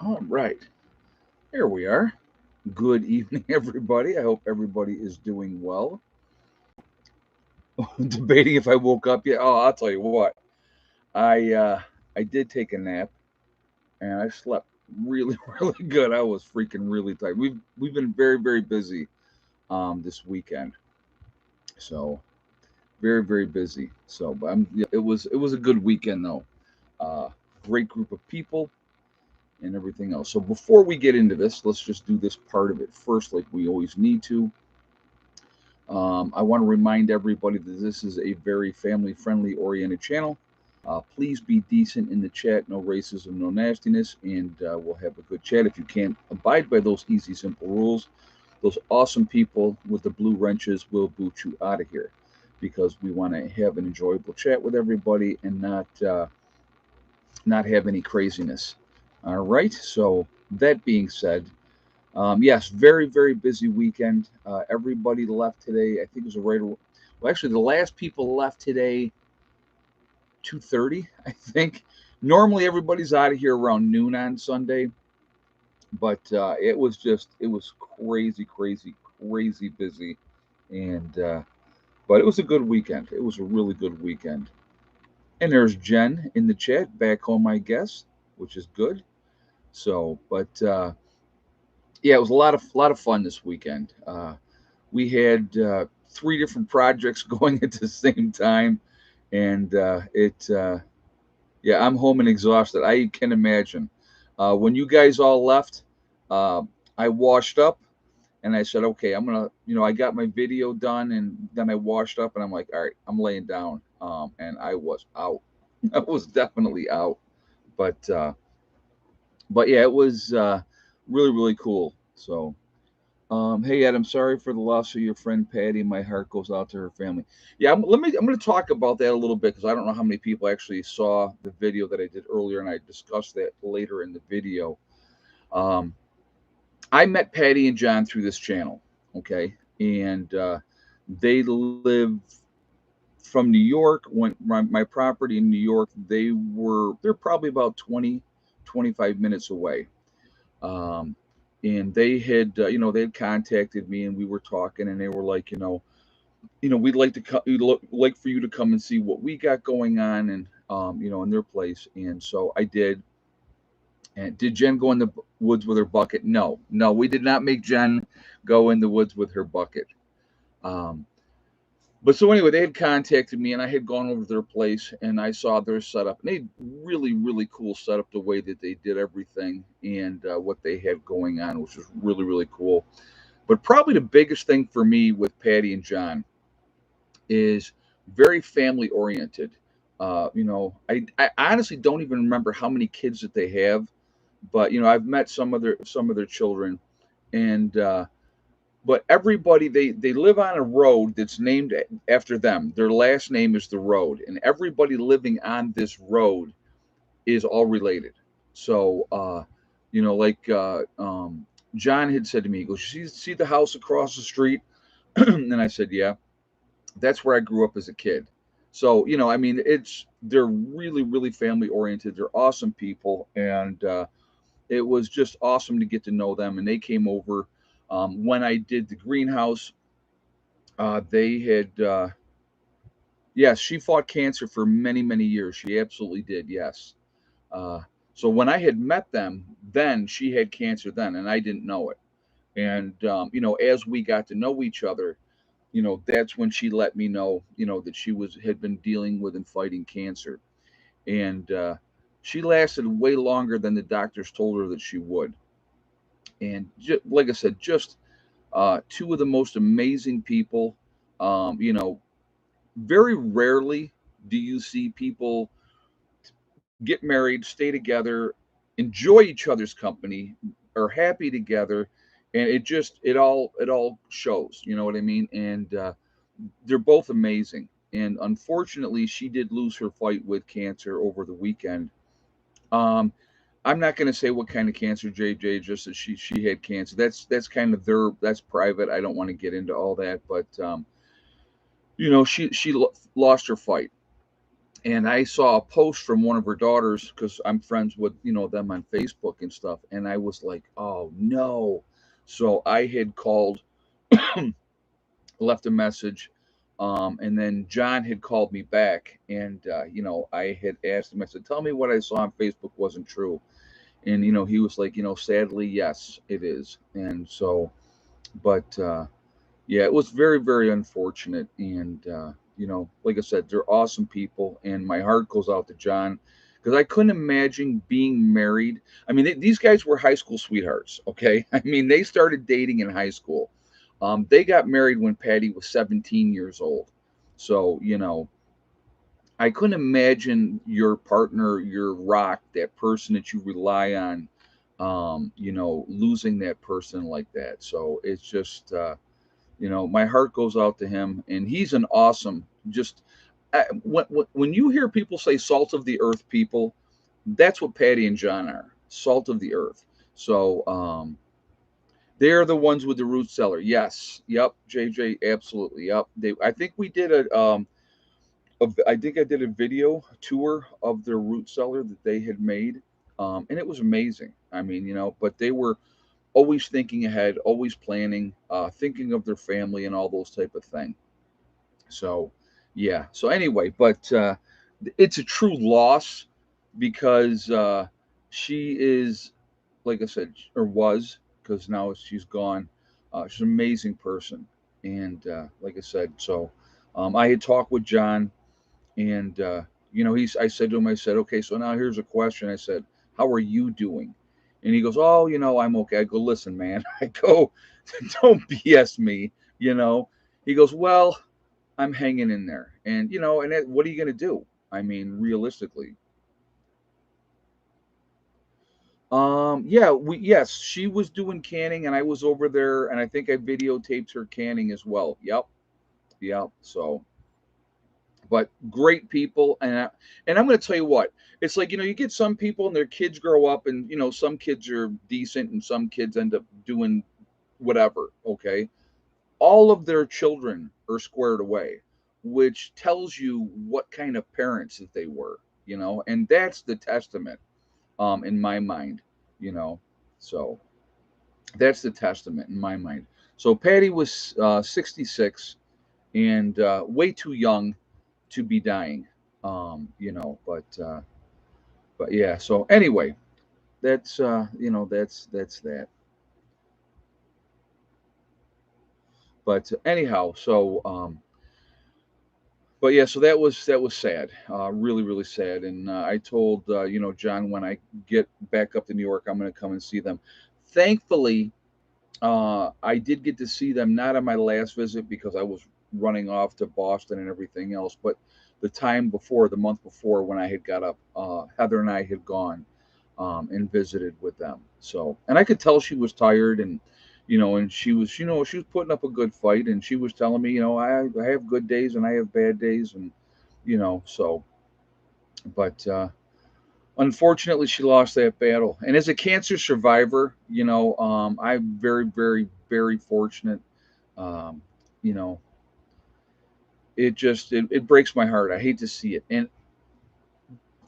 All right, here we are. Good evening, everybody. I hope everybody is doing well. Debating if I woke up yet. Oh, I'll tell you what. I did take a nap and I slept really really good. I was freaking really tired. We've been very busy this weekend, so very busy. So, but yeah, it was a good weekend though. Uh, Great group of people and everything else. So before we get into this, let's just do this part of it first, like we always need to. I want to remind everybody that this is a very family friendly oriented channel. Please be decent in the chat, no racism, no nastiness, and we'll have a good chat. If you can't abide by those easy, simple rules, those awesome people with the blue wrenches will boot you out of here because we want to have an enjoyable chat with everybody and not have any craziness. All right. So that being said, yes, very busy weekend. Everybody left today. I think it was a right. Well, actually, the last people left today 2:30. I think. Normally, everybody's out of here around noon on Sunday, but it was crazy busy, and but it was a good weekend. It was a really good weekend. And there's Jen in the chat back home, I guess, which is good. So, but yeah, it was a lot of fun this weekend. We had three different projects going at the same time, and yeah, I'm home and exhausted. I can imagine. When you guys all left, uh, I washed up and I said, okay, I got my video done, and then I washed up and I'm like, all right, I'm laying down, and I was out. I was definitely out, but yeah, it was really cool. So. Hey Ed, I'm sorry for the loss of your friend Patty. My heart goes out to her family. Yeah, I'm going to talk about that a little bit because I don't know how many people actually saw the video that I did earlier, and I discussed that later in the video. Um, I met Patty and John through this channel, okay, and they live from New York. When my property in New York, they're probably about 20-25 minutes away. Um, and they had they had contacted me and we were talking and they were like, we'd like to like for you to come and see what we got going on and in their place. And so I did. And did Jen go in the woods with her bucket? No, we did not make Jen go in the woods with her bucket. um, but so anyway, they had contacted me, and I had gone over to their place, and I saw their setup. And they had really cool setup, the way that they did everything, and what they had going on, which was really cool. But probably the biggest thing for me with Patty and John is very family oriented. I honestly don't even remember how many kids that they have, but I've met some of their children, and but everybody they live on a road that's named after them. Their last name is the road, and everybody living on this road is all related. So like John had said to me, he goes, see the house across the street? And I said, yeah, that's where I grew up as a kid. So I mean, they're really family oriented. They're awesome people, and it was just awesome to get to know them. And they came over when I did the greenhouse. They had, yes, she fought cancer for many years. She absolutely did, yes. Uh, so when I had met them, then she had cancer then, and I didn't know it. And as we got to know each other, that's when she let me know, that she had been dealing with and fighting cancer, and she lasted way longer than the doctors told her that she would. And like I said, just two of the most amazing people. Very rarely do you see people get married, stay together, enjoy each other's company, are happy together, and it all shows. You know what I mean? And they're both amazing. And unfortunately, she did lose her fight with cancer over the weekend. Um, I'm not going to say what kind of cancer, JJ. Just that she had cancer. That's kind of that's private. I don't want to get into all that, but she lost her fight, and I saw a post from one of her daughters because I'm friends with them on Facebook and stuff, and I was like, oh no. So I had called, left a message, and then John had called me back, and I had asked him. I said, "Tell me what I saw on Facebook wasn't true," and he was like, "Sadly, yes, it is." And so, but yeah, it was very, very unfortunate. And, like I said, they're awesome people. And my heart goes out to John because I couldn't imagine being married. I mean, these guys were high school sweethearts, okay? I mean, they started dating in high school. They got married when Patty was 17 years old. So, I couldn't imagine your partner, your rock, that person that you rely on, losing that person like that. So it's just, my heart goes out to him, and he's an awesome. Just when you hear people say "salt of the earth" people, that's what Patty and John are, salt of the earth. So they're the ones with the root cellar. Yes, yep, JJ, absolutely, yep. I think we did I think I did a video tour of their root cellar that they had made, and it was amazing. I mean, but they were always thinking ahead, always planning, thinking of their family and all those type of things. So, yeah. So anyway, but it's a true loss because she is, like I said, or was, because now she's gone. She's an amazing person, and like I said, so I had talked with John, and I said to him, I said, okay, so now here's a question. I said, how are you doing? And he goes, oh, I'm okay. I go, listen, man. I go, don't BS me. You know. He goes, well, I'm hanging in there, and what are you gonna do? I mean, realistically, yeah, yes, she was doing canning, and I was over there, and I think I videotaped her canning as well. Yep, yep. So, but great people, and I'm gonna tell you what, it's like you get some people and their kids grow up, and some kids are decent, and some kids end up doing whatever. Okay, all of their children are squared away, which tells you what kind of parents that they were, and that's the testament, in my mind, you know. So that's the testament in my mind. So Patty was 66 and way too young to be dying, but yeah. So anyway, that's that. But anyhow, so but yeah, so that was sad, really, really sad. And I told John, when I get back up to New York, I'm going to come and see them. Thankfully, I did get to see them not on my last visit because I was running off to Boston and everything else, but the month before, when I had got up, Heather and I had gone and visited with them. So, and I could tell she was tired, and she was putting up a good fight, and she was telling me, I have good days and I have bad days, and so, but unfortunately, she lost that battle. And as a cancer survivor, I'm very, very, very fortunate. Um, you know, it breaks my heart. I hate to see it, and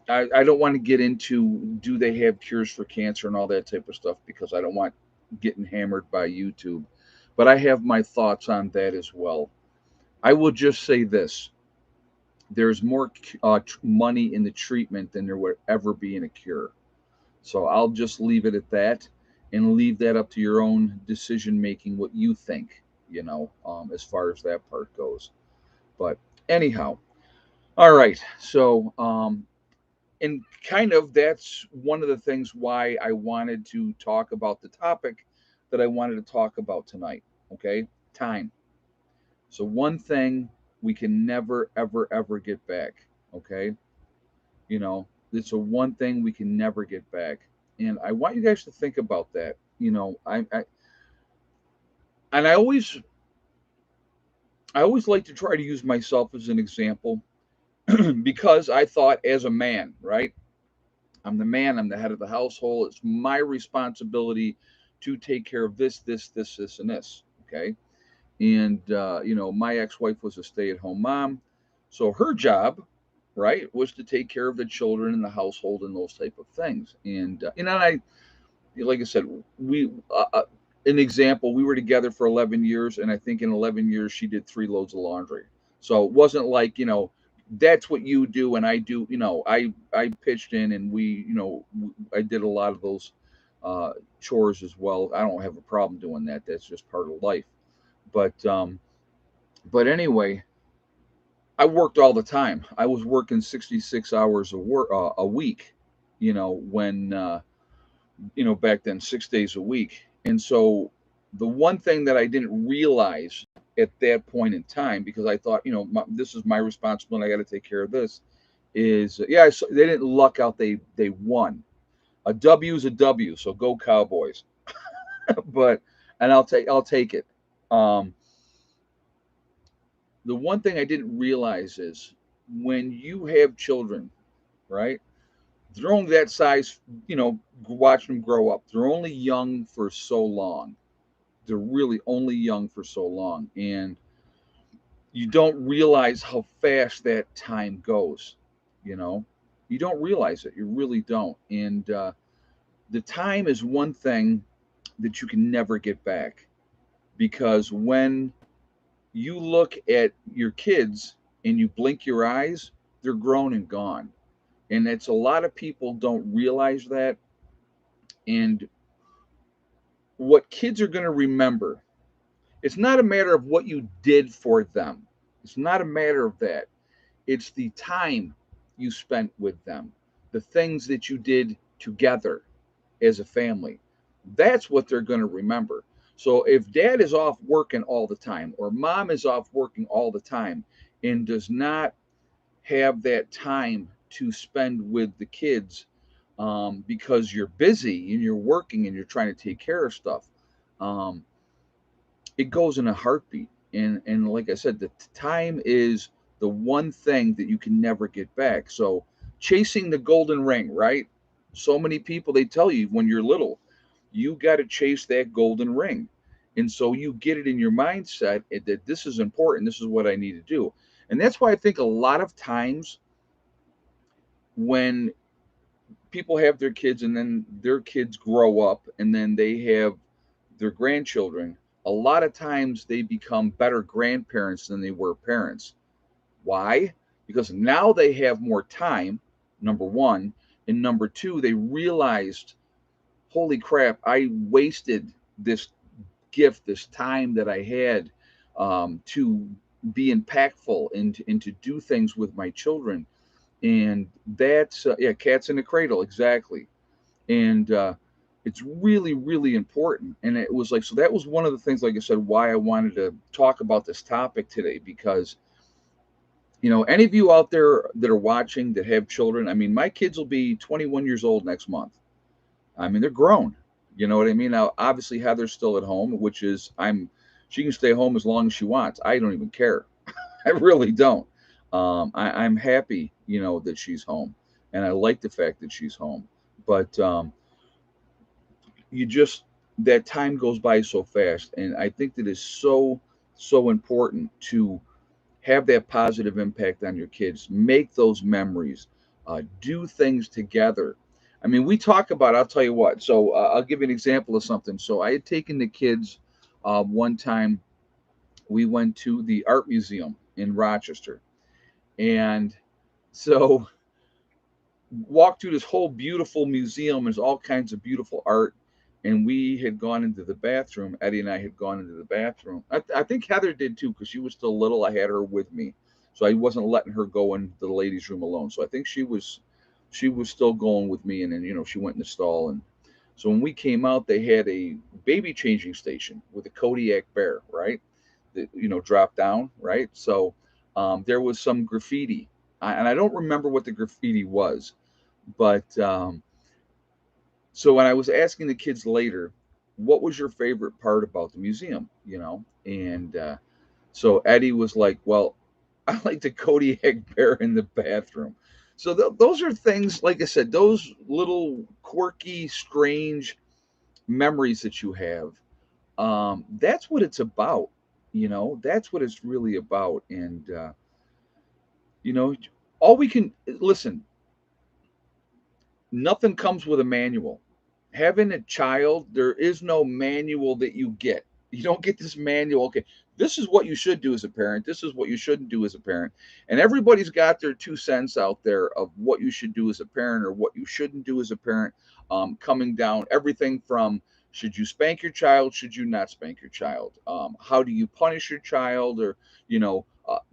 I don't want to get into do they have cures for cancer and all that type of stuff because I don't want getting hammered by YouTube. But I have my thoughts on that as well. I will just say this: there's more money in the treatment than there would ever be in a cure. So I'll just leave it at that and leave that up to your own decision making, what you think, as far as that part goes. But anyhow, all right. So, and kind of that's one of the things why I wanted to talk about the topic that I wanted to talk about tonight. Okay. Time. So, one thing we can never, ever, ever get back. Okay. You know, it's a one thing we can never get back. And I want you guys to think about that. And I always like to try to use myself as an example because I thought as a man, right? I'm the man, I'm the head of the household. It's my responsibility to take care of this, and this. Okay. And, my ex wife was a stay at home mom. So her job right? Was to take care of the children in the household and those type of things. And I, like I said, we an example. We were together for 11 years, and I think in 11 years she did 3 loads of laundry. So it wasn't like that's what you do and I do. I pitched in, and I did a lot of those uh, chores as well. I don't have a problem doing that. That's just part of life. But anyway, I worked all the time. I was working 66 hours a week. When back then, 6 days a week. And so the one thing that I didn't realize at that point in time, because I thought, this is my responsibility, I got to take care of this, is yeah, they didn't luck out. They won. A W is a W, so go Cowboys. But and I'll take it. Um, the one thing I didn't realize is when you have children, right? They're only that size, watching them grow up. They're only young for so long. They're really only young for so long. And you don't realize how fast that time goes. You know, you don't realize it. You really don't. And the time is one thing that you can never get back, because when you look at your kids and you blink your eyes, they're grown and gone. And it's a lot of people don't realize that. And what kids are going to remember, it's not a matter of what you did for them. It's not a matter of that. It's the time you spent with them, the things that you did together as a family. That's what they're going to remember. So if dad is off working all the time, or mom is off working all the time, and does not have that time to spend with the kids, because you're busy and you're working and you're trying to take care of stuff, um, it goes in a heartbeat. And like I said, the time is the one thing that you can never get back. So chasing the golden ring, right? So many people, they tell you when you're little, you got to chase that golden ring. And so you get it in your mindset that this is important. This is what I need to do. And that's why I think a lot of times when people have their kids and then their kids grow up and then they have their grandchildren, a lot of times they become better grandparents than they were parents. Why? Because now they have more time, number one. And number two, they realized, holy crap, I wasted this gift, this time that I had, to be impactful and to do things with my children. And that's, yeah, cats in the cradle, exactly. And it's really, really important. And it was like, so that was one of the things, like I said, why I wanted to talk about this topic today, because any of you out there that are watching that have children, I mean, my kids will be 21 years old next month. I mean, they're grown. You know what I mean? Now, obviously, Heather's still at home, which is, she can stay home as long as she wants. I don't even care. I really don't. I'm happy, that she's home, and I like the fact that she's home. But you just that time goes by so fast, and I think that is so important to have that positive impact on your kids. Make those memories. Do things together. I mean, we talk about. I'll tell you what. So I'll give you an example of something. So I had taken the kids one time. We went to the art museum in Rochester, and so walked through this whole beautiful museum. There's all kinds of beautiful art. And we had gone into the bathroom. Eddie and I had gone into the bathroom. I think Heather did too, because she was still little. I had her with me, so I wasn't letting her go into the ladies' room alone. So I think she was still going with me. And then she went in the stall. And so when we came out, they had a baby changing station with a Kodiak bear, right? That dropped down, right? So there was some graffiti, and I don't remember what the graffiti was, but so when I was asking the kids later, what was your favorite part about the museum? And so Eddie was like, well, I like the Kodiak bear in the bathroom. So those are things, like I said, those little quirky, strange memories that you have. That's what it's about. That's what it's really about. And, you know, all we can listen, nothing comes with a manual. Having a child, there is no manual that you get. You don't get this manual. Okay, this is what you should do as a parent. This is what you shouldn't do as a parent. And everybody's got their 2 cents out there of what you should do as a parent or what you shouldn't do as a parent. Coming down everything from should you spank your child, should you not spank your child? How do you punish your child? Or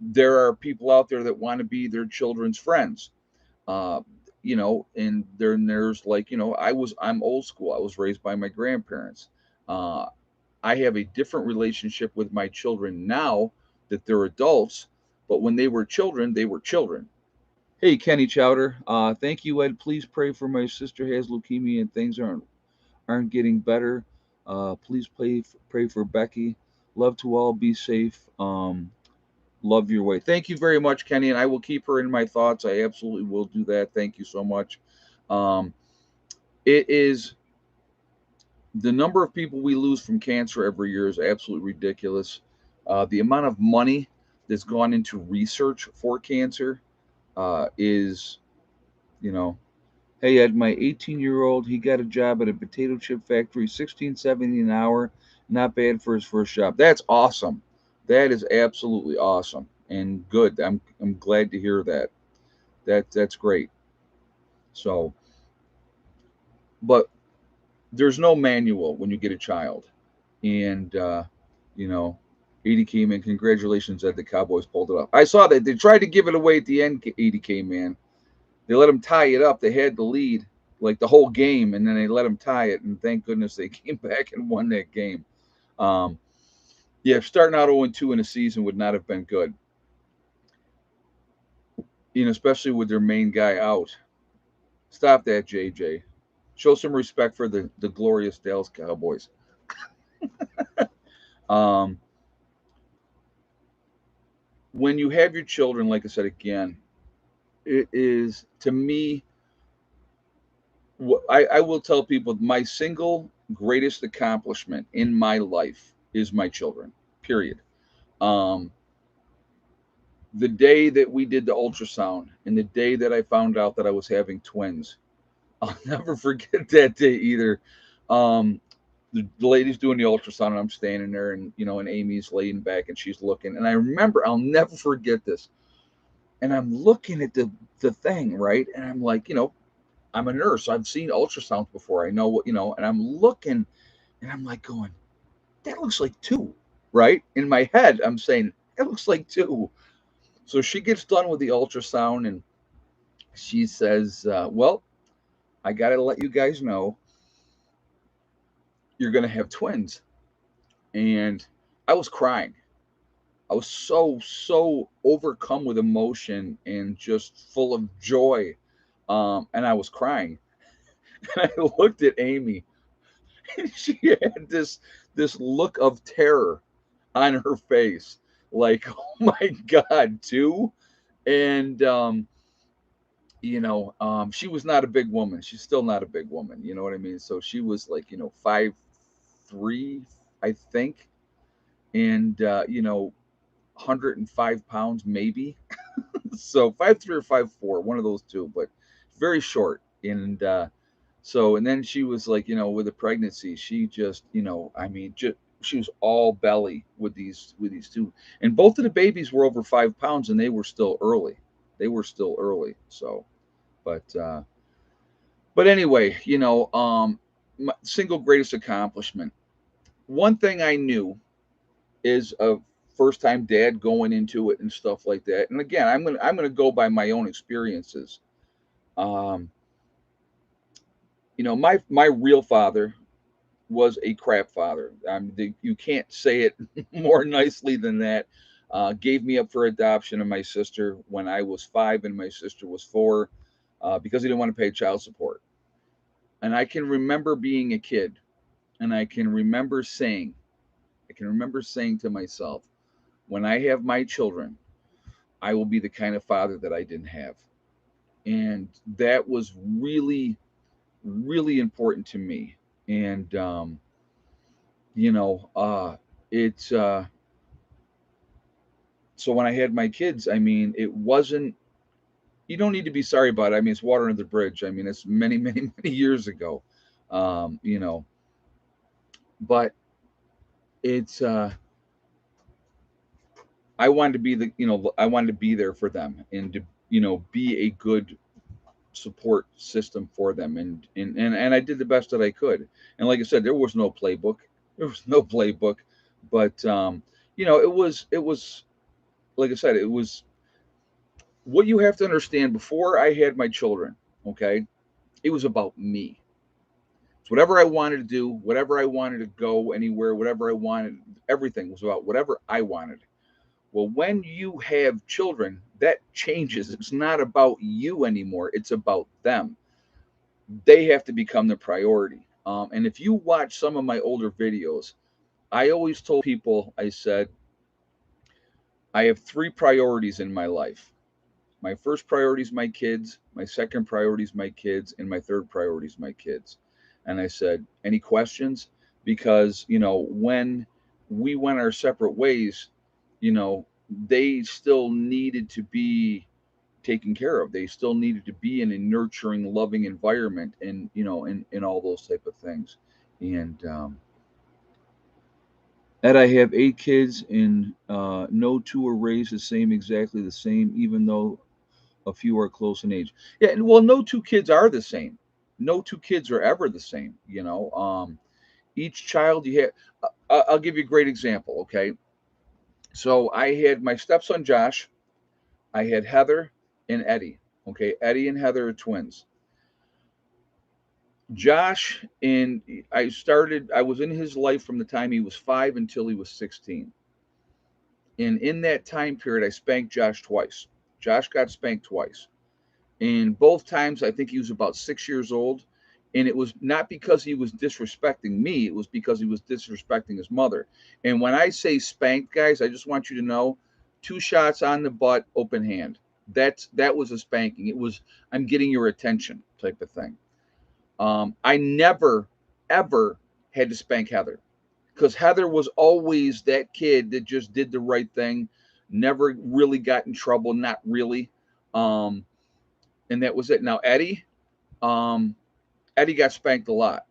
there are people out there that want to be their children's friends. uh, and there's like, I'm old school. I was raised by my grandparents. uh, I have a different relationship with my children now that they're adults, but when they were children, they were children. Hey, Kenny Chowder, thank you, Ed. Please pray for my sister has leukemia and things aren't getting better. Please pray for Becky. Love to all, be safe. Love your way. Thank you very much, Kenny, and I will keep her in my thoughts. I absolutely will do that. Thank you so much. Um, it is the number of people we lose from cancer every year is absolutely ridiculous. The amount of money that's gone into research for cancer is, you know, hey Ed, my 18-year-old, he got a job at a potato chip factory, 16.70 an hour, not bad for his first job. That's awesome. That is absolutely awesome and good. I'm glad to hear that. That's great. So, but there's no manual when you get a child, and you know, 80K man, congratulations that the Cowboys pulled it off. I saw that they tried to give it away at the end. 80K man, they let them tie it up. They had the lead like the whole game, and then they let them tie it, and thank goodness they came back and won that game. Um, yeah, starting out 0-2 in a season would not have been good, especially with their main guy out. Stop that, JJ. Show some respect for the glorious Dallas Cowboys. Um, when you have your children, like I said again, it is to me. I will tell people my single greatest accomplishment in my life is my children. Period. Um, the day that we did the ultrasound and the day that I found out that I was having twins, I'll never forget that day either. Um, the lady's doing the ultrasound and I'm standing there and Amy's laying back and she's looking. And I remember, I'll never forget this. And I'm looking at the thing, right? And I'm like, I'm a nurse. I've seen ultrasounds before. I know and I'm looking and I'm like going, that looks like two, right? In my head, I'm saying, it looks like two. So she gets done with the ultrasound and she says, well, I got to let you guys know you're going to have twins. And I was crying. I was so overcome with emotion and just full of joy. And I was crying. And I looked at Amy and she had this look of terror on her face. Like, oh my God, too. And she was not a big woman. She's still not a big woman. You know what I mean? So she was like, 5'3", I think, and 105 pounds maybe. So 5'3" or 5'4", one of those two, but very short. And then she was like, with the pregnancy, she just, I mean, just she was all belly with these two, and both of the babies were over 5 pounds, and they were still early. They were still early. So, but anyway, my single greatest accomplishment. One thing I knew is a first time dad going into it and stuff like that. And again, I'm gonna go by my own experiences. Um, my real father was a crap father. You can't say it more nicely than that. Gave me up for adoption of my sister when I was 5 and my sister was 4, because he didn't want to pay child support. And I can remember being a kid, and I can remember saying to myself, when I have my children, I will be the kind of father that I didn't have. And that was really, really important to me. And, you know, it's, so when I had my kids, I mean, it wasn't, you don't need to be sorry about it. I mean, it's water under the bridge. I mean, it's many, many, many years ago. You know, but it's I wanted to be I wanted to be there for them and to be a good support system for them, and I did the best that I could. And like I said, there was no playbook. There was no playbook, but it was like I said, it was what you have to understand. Before I had my children, okay, it was about me. It's whatever I wanted to do, whatever I wanted to go anywhere, whatever I wanted. Everything was about whatever I wanted. Well, when you have children, that changes. It's not about you anymore. It's about them. They have to become the priority. And if you watch some of my older videos, I always told people, I said, I have three priorities in my life. My first priority is my kids, my second priority is my kids, and my third priority is my kids. And I said, any questions? Because, when we went our separate ways, they still needed to be taken care of. They still needed to be in a nurturing, loving environment, and and all those type of things. And Ed, I have 8 kids, and no two are raised the same, exactly the same, even though a few are close in age. Yeah, and well, no two kids are the same. No two kids are ever the same. Each child you have. I'll give you a great example. Okay, so I had my stepson Josh. I had Heather and Eddie. Okay, Eddie and Heather are twins. Josh and I was in his life from the time he was 5 until he was 16. And in that time period, I spanked Josh twice. Josh got spanked twice. And both times, I think he was about 6 years old. And it was not because he was disrespecting me, it was because he was disrespecting his mother. And when I say spanked, guys, I just want you to know 2 shots on the butt, open hand. That was a spanking. It was, I'm getting your attention type of thing. I never, ever had to spank Heather because Heather was always that kid that just did the right thing, never really got in trouble, not really. Um, and that was it. Now, um, Eddie got spanked a lot.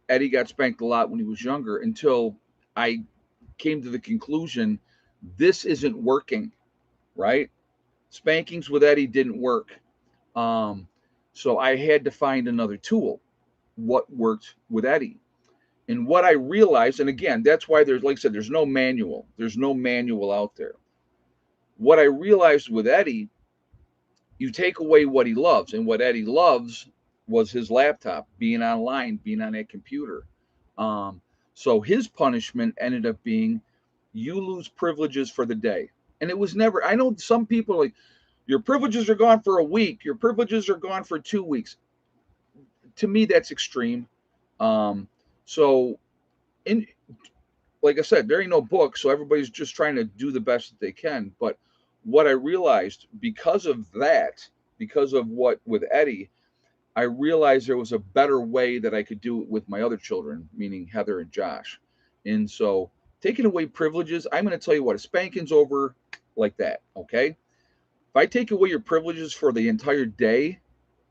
Eddie got spanked a lot when he was younger until I came to the conclusion this isn't working, right? Spankings with Eddie didn't work. Um, so I had to find another tool. What worked with Eddie? And what I realized, and again, that's why there's, like I said, there's no manual. There's no manual out there. What I realized with Eddie, you take away what he loves, and what Eddie loves was his laptop, being online, being on that computer. Um, so his punishment ended up being you lose privileges for the day. And it was never, I know some people are like, your privileges are gone for a week, your privileges are gone for 2 weeks. To me, that's extreme. Um, so, in like I said, there ain't no book, so everybody's just trying to do the best that they can. But what I realized because of that, because of what with Eddie, I realized there was a better way that I could do it with my other children, meaning Heather and Josh. And so taking away privileges, I'm going to tell you what, a spanking's over like that. Okay. If I take away your privileges for the entire day,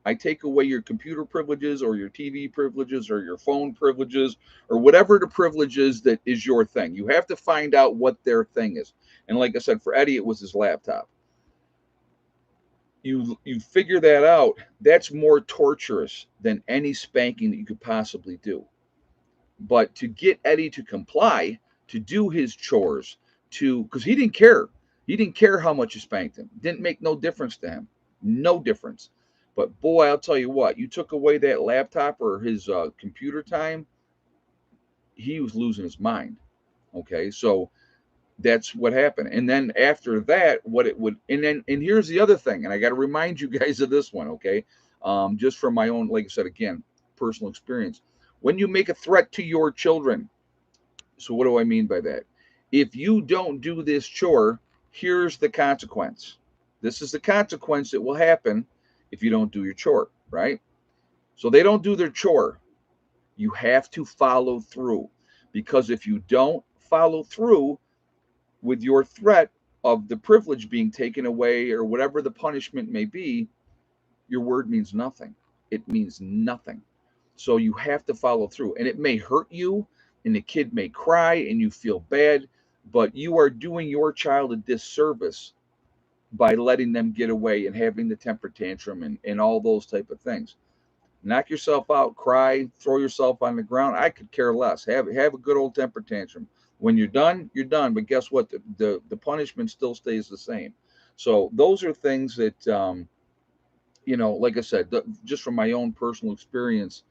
I take away your computer privileges or your TV privileges or your phone privileges or whatever the privilege is that is your thing. You have to find out what their thing is. And like I said, for Eddie, it was his laptop. You figure that out. That's more torturous than any spanking that you could possibly do. But to get Eddie to comply, to do his chores, because he didn't care how much you spanked him. It didn't make no difference to him, no difference. But boy, I'll tell you what, you took away that laptop or his computer time, he was losing his mind. Okay, so that's what happened. And then after that, what it would, and here's the other thing, and I got to remind you guys of this one, okay? Just from my own, like I said, again, personal experience. When you make a threat to your children, so what do I mean by that? If you don't do this chore, here's the consequence. This is the consequence that will happen if you don't do your chore, right? So they don't do their chore. You have to follow through because if you don't follow through with your threat, of the privilege being taken away or whatever the punishment may be, your word means nothing. It means nothing. So you have to follow through. And it may hurt you, and the kid may cry, and you feel bad, but you are doing your child a disservice by letting them get away and having the temper tantrum and all those type of things. Knock yourself out, cry, throw yourself on the ground. I could care less. Have a good old temper tantrum. When you're done, you're done. But guess what? The punishment still stays the same. So those are things that like I said, just from my own personal experience,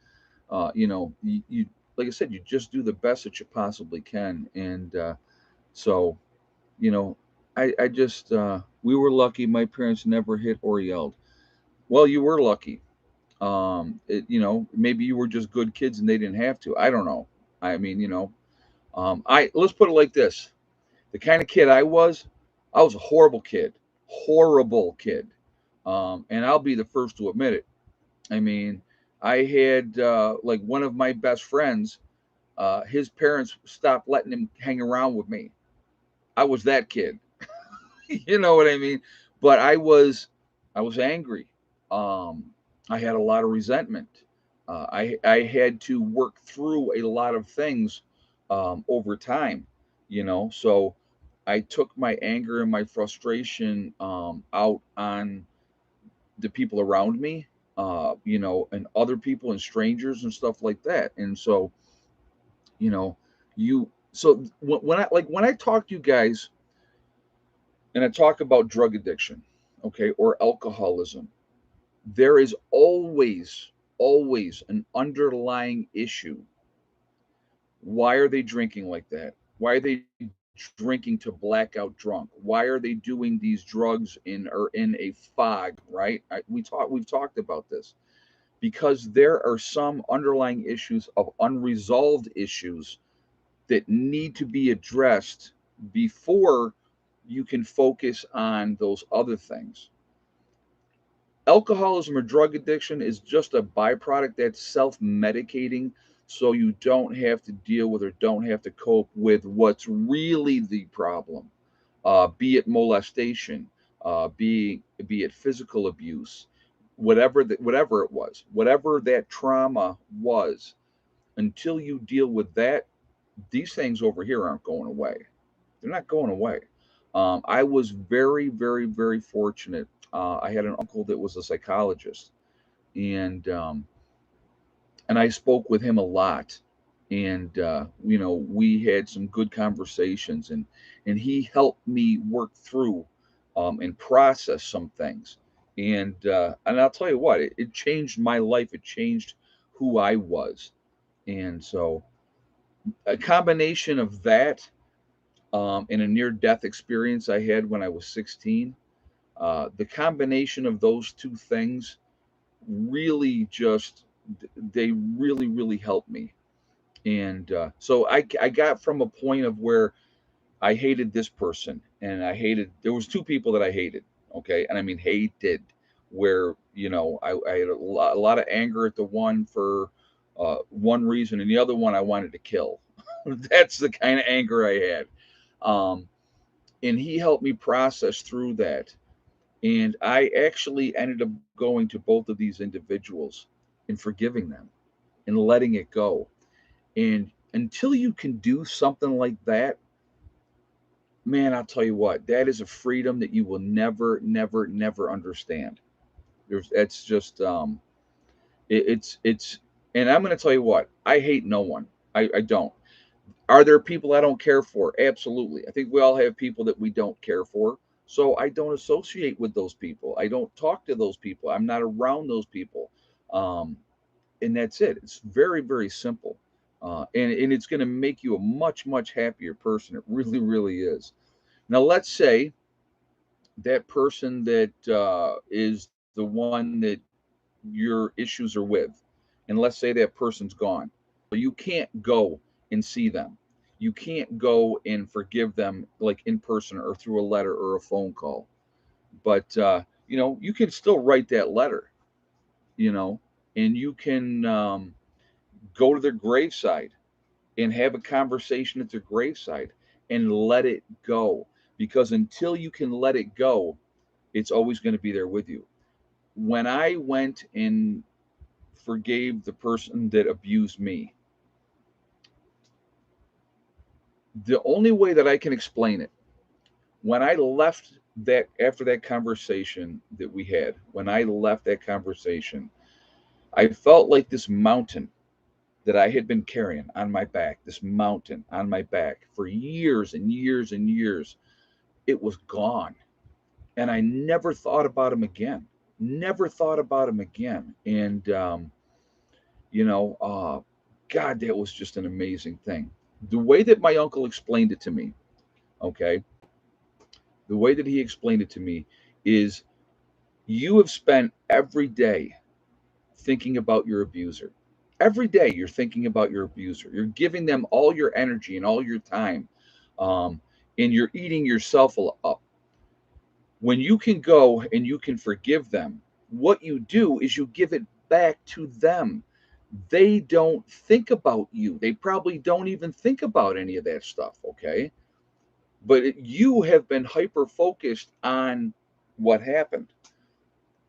you like I said, you just do the best that you possibly can, and so you know, I just we were lucky. My parents never hit or yelled. Well, you were lucky. Maybe you were just good kids and they didn't have to. I don't know. I mean, I let's put it like this: the kind of kid I was a horrible kid, and I'll be the first to admit it. I mean, I had like one of my best friends. His parents stopped letting him hang around with me. I was that kid. You know what I mean? But I was angry. Um, I had a lot of resentment. I had to work through a lot of things over time. So I took my anger and my frustration out on the people around me, and other people and strangers and stuff like that. And so, you know, you so when I talk to you guys and I talk about drug addiction, okay, or alcoholism, there is always an underlying issue. Why are they drinking like that? Why are they drinking to blackout drunk? Why are they doing these drugs in a fog? Right? We've talked about this because there are some underlying issues of unresolved issues that need to be addressed before you can focus on those other things. Alcoholism or drug addiction is just a byproduct that's self-medicating, so you don't have to deal with or don't have to cope with what's really the problem, be it molestation, be it physical abuse, whatever it was, whatever that trauma was. Until you deal with that, these things over here aren't going away. They're not going away. I was very, very, very fortunate. I had an uncle that was a psychologist, and I spoke with him a lot, and we had some good conversations, and he helped me work through and process some things, and I'll tell you what, it changed my life. It changed who I was, and so a combination of that and a near death experience I had when I was 16. The combination of those two things really just, they really helped me. And so I got from a point of where I hated this person and there was two people that I hated. Okay. And I mean, hated, where, I had a lot of anger at the one for one reason, and the other one I wanted to kill. That's the kind of anger I had. Um, and he helped me process through that. And I actually ended up going to both of these individuals and forgiving them and letting it go. And until you can do something like that, man, I'll tell you what, that is a freedom that you will never understand. It's just, it's, and I'm going to tell you what, I hate no one. I don't. Are there people I don't care for? Absolutely. I think we all have people that we don't care for. So I don't associate with those people. I don't talk to those people. I'm not around those people. Um, and that's it. It's very simple. And it's going to make you a much happier person. It really is. Now, let's say that person that is the one that your issues are with, and let's say that person's gone. You can't go and see them. You can't go and forgive them like in person or through a letter or a phone call. But you can still write that letter, you know, and you can go to their graveside and have a conversation at their graveside and let it go. because until you can let it go, it's always going to be there with you. When I went and forgave the person that abused me, the only way that I can explain it, when I left that after that conversation that we had, when I left that conversation, I felt like this mountain that I had been carrying on my back, this mountain on my back for years and years and years, it was gone. And I never thought about him again. Never thought about him again. And, you know, God, that was just an amazing thing. The way that my uncle explained it to me, okay, the way that he explained it to me is you have spent every day thinking about your abuser. Every day you're thinking about your abuser. You're giving them all your energy and all your time, um, and you're eating yourself up. When you can go and you can forgive them, what you do is you give it back to them. They don't think about you. They probably don't even think about any of that stuff, okay? But you have been hyper focused on what happened.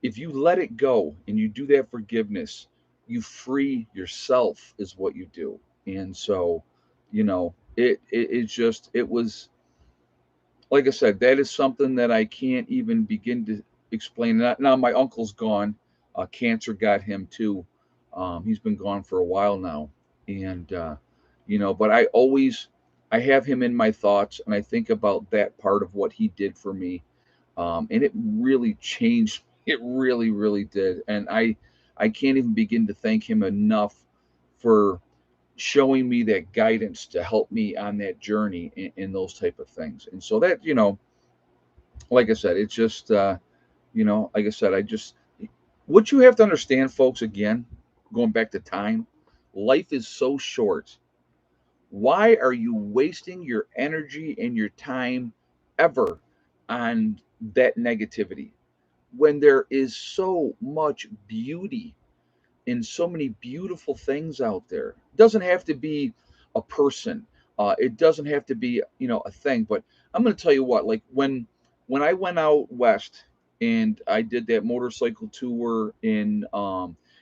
If you let it go and you do that forgiveness, you free yourself, is what you do. And so, it just, it was, like I said, that is something that I can't even begin to explain. Now my uncle's gone. Cancer got him too. He's been gone for a while now. And, but I have him in my thoughts, and I think about that part of what he did for me. And it really changed. It really, really did. And I can't even begin to thank him enough for showing me that guidance to help me on that journey in those type of things. And so that, like I said, it's just, like I said, what you have to understand, folks, again, going back to time, life is so short. Why are you wasting your energy and your time ever on that negativity when there is so much beauty in so many beautiful things out there? It doesn't have to be a person. It doesn't have to be, a thing. But I'm going to tell you what, like when I went out west and I did that motorcycle tour in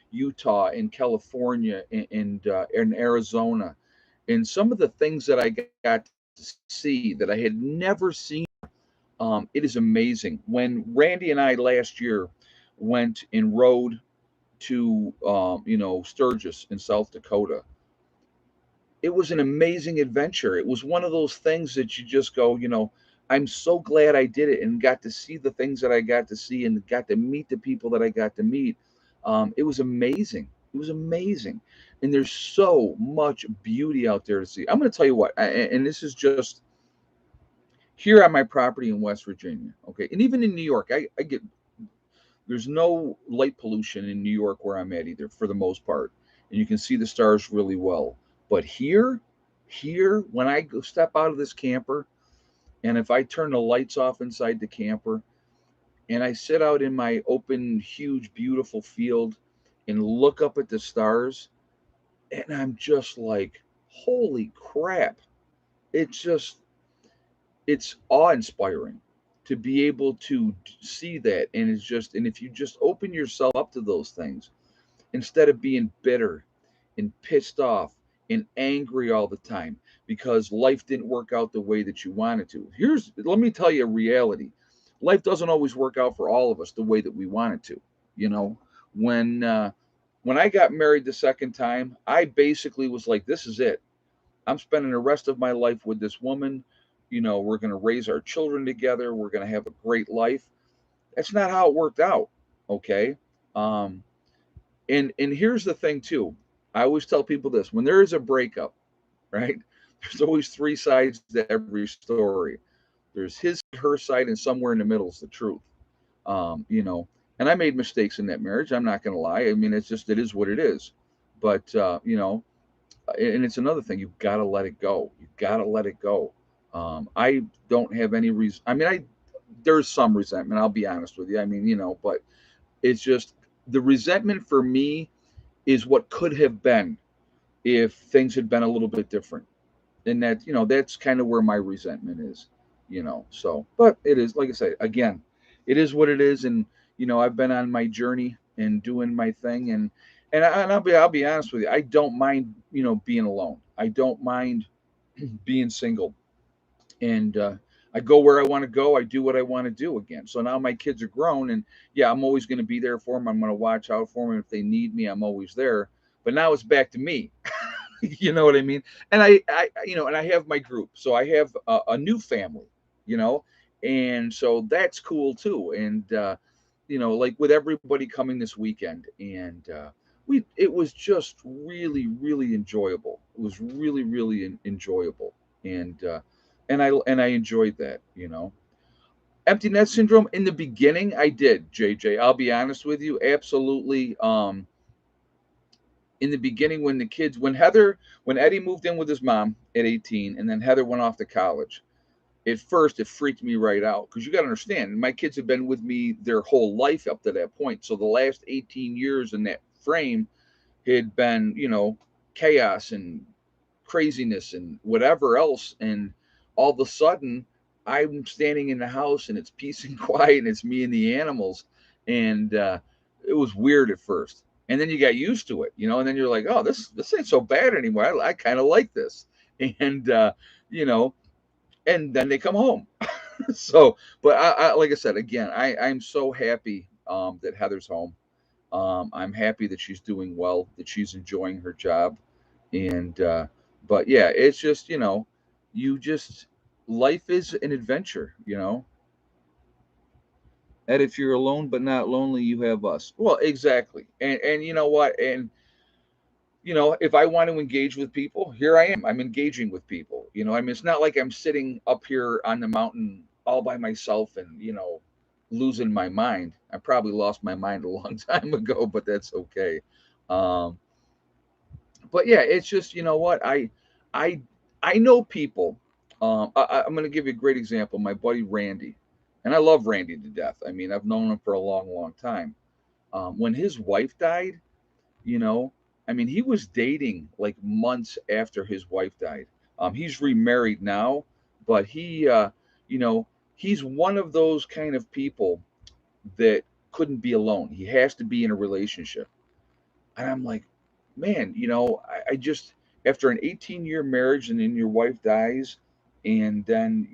Utah, in California, in Arizona, and some of the things that I got to see that I had never seen, it is amazing. When Randy and I last year went and rode to Sturgis in South Dakota, it was an amazing adventure. It was one of those things that you just go, I'm so glad I did it and got to see the things that I got to see and got to meet the people that I got to meet. It was amazing. It was amazing. And there's so much beauty out there to see. I'm going to tell you what, and this is just here on my property in West Virginia. Okay. And even in New York, I get, there's no light pollution in New York where I'm at either, for the most part, and you can see the stars really well. But here, when I go step out of this camper, and if I turn the lights off inside the camper, and I sit out in my open, huge, beautiful field, and look up at the stars, and I'm just like, holy crap! It's just, it's awe-inspiring to be able to see that, and it's just, and if you just open yourself up to those things instead of being bitter and pissed off and angry all the time because life didn't work out the way that you wanted to. Let me tell you a reality. Life doesn't always work out for all of us the way that we want it to. You know, when uh, when I got married the second time, I basically was like, this is it. I'm spending the rest of my life with this woman. We're going to raise our children together. We're going to have a great life. That's not how it worked out. Okay. Um, and here's the thing too. I always tell people this: when there is a breakup, right? There's always three sides to every story. There's his side, her side, and somewhere in the middle is the truth. Um, you know, and I made mistakes in that marriage. I'm not going to lie. I mean, it is what it is. But and it's another thing. You've got to let it go. You've got to let it go. I don't have any reason. I mean, there's some resentment. I'll be honest with you. I mean, but it's just the resentment for me is what could have been if things had been a little bit different. And that's kind of where my resentment is. So, but it is, like I say, again, it is what it is. And I've been on my journey and doing my thing. And I'll be honest with you, I don't mind being alone. I don't mind being single. And I go where I want to go. I do what I want to do again. So now my kids are grown, and yeah, I'm always going to be there for them. I'm going to watch out for them. If they need me, I'm always there. But now it's back to me. You know what I mean? And and I have my group, so I have a new family, you know, and so that's cool too. And like with everybody coming this weekend, and it was just really, really enjoyable. It was really, really enjoyable, and I enjoyed that. Empty net syndrome in the beginning, I did, JJ. I'll be honest with you, absolutely. In the beginning, when Eddie moved in with his mom at 18, and then Heather went off to college. At first, it freaked me right out because you got to understand, my kids have been with me their whole life up to that point. So the last 18 years in that frame had been, chaos and craziness and whatever else. And all of a sudden, I'm standing in the house and it's peace and quiet and it's me and the animals. And it was weird at first. And then you got used to it, and then you're like, oh, this ain't so bad anymore. I kind of like this. And, you know, and then they come home. So, but like I said, again, I'm so happy that Heather's home. I'm happy that she's doing well, that she's enjoying her job, and but yeah, it's just you just life is an adventure. And if you're alone but not lonely, you have us. Well, exactly, and you know what, and if I want to engage with people, here I am. I'm engaging with people. I mean, it's not like I'm sitting up here on the mountain all by myself and losing my mind. I probably lost my mind a long time ago, but that's okay. Um, but yeah, it's just what I I know people. I'm going to give you a great example. My buddy Randy, and I love Randy to death. I mean, I've known him for a long, long time. When his wife died, you know, I mean, he was dating like months after his wife died. He's remarried now, but you know, he's one of those kind of people that couldn't be alone. He has to be in a relationship. And I'm like, man, I just, after an 18-year marriage and then your wife dies, and then,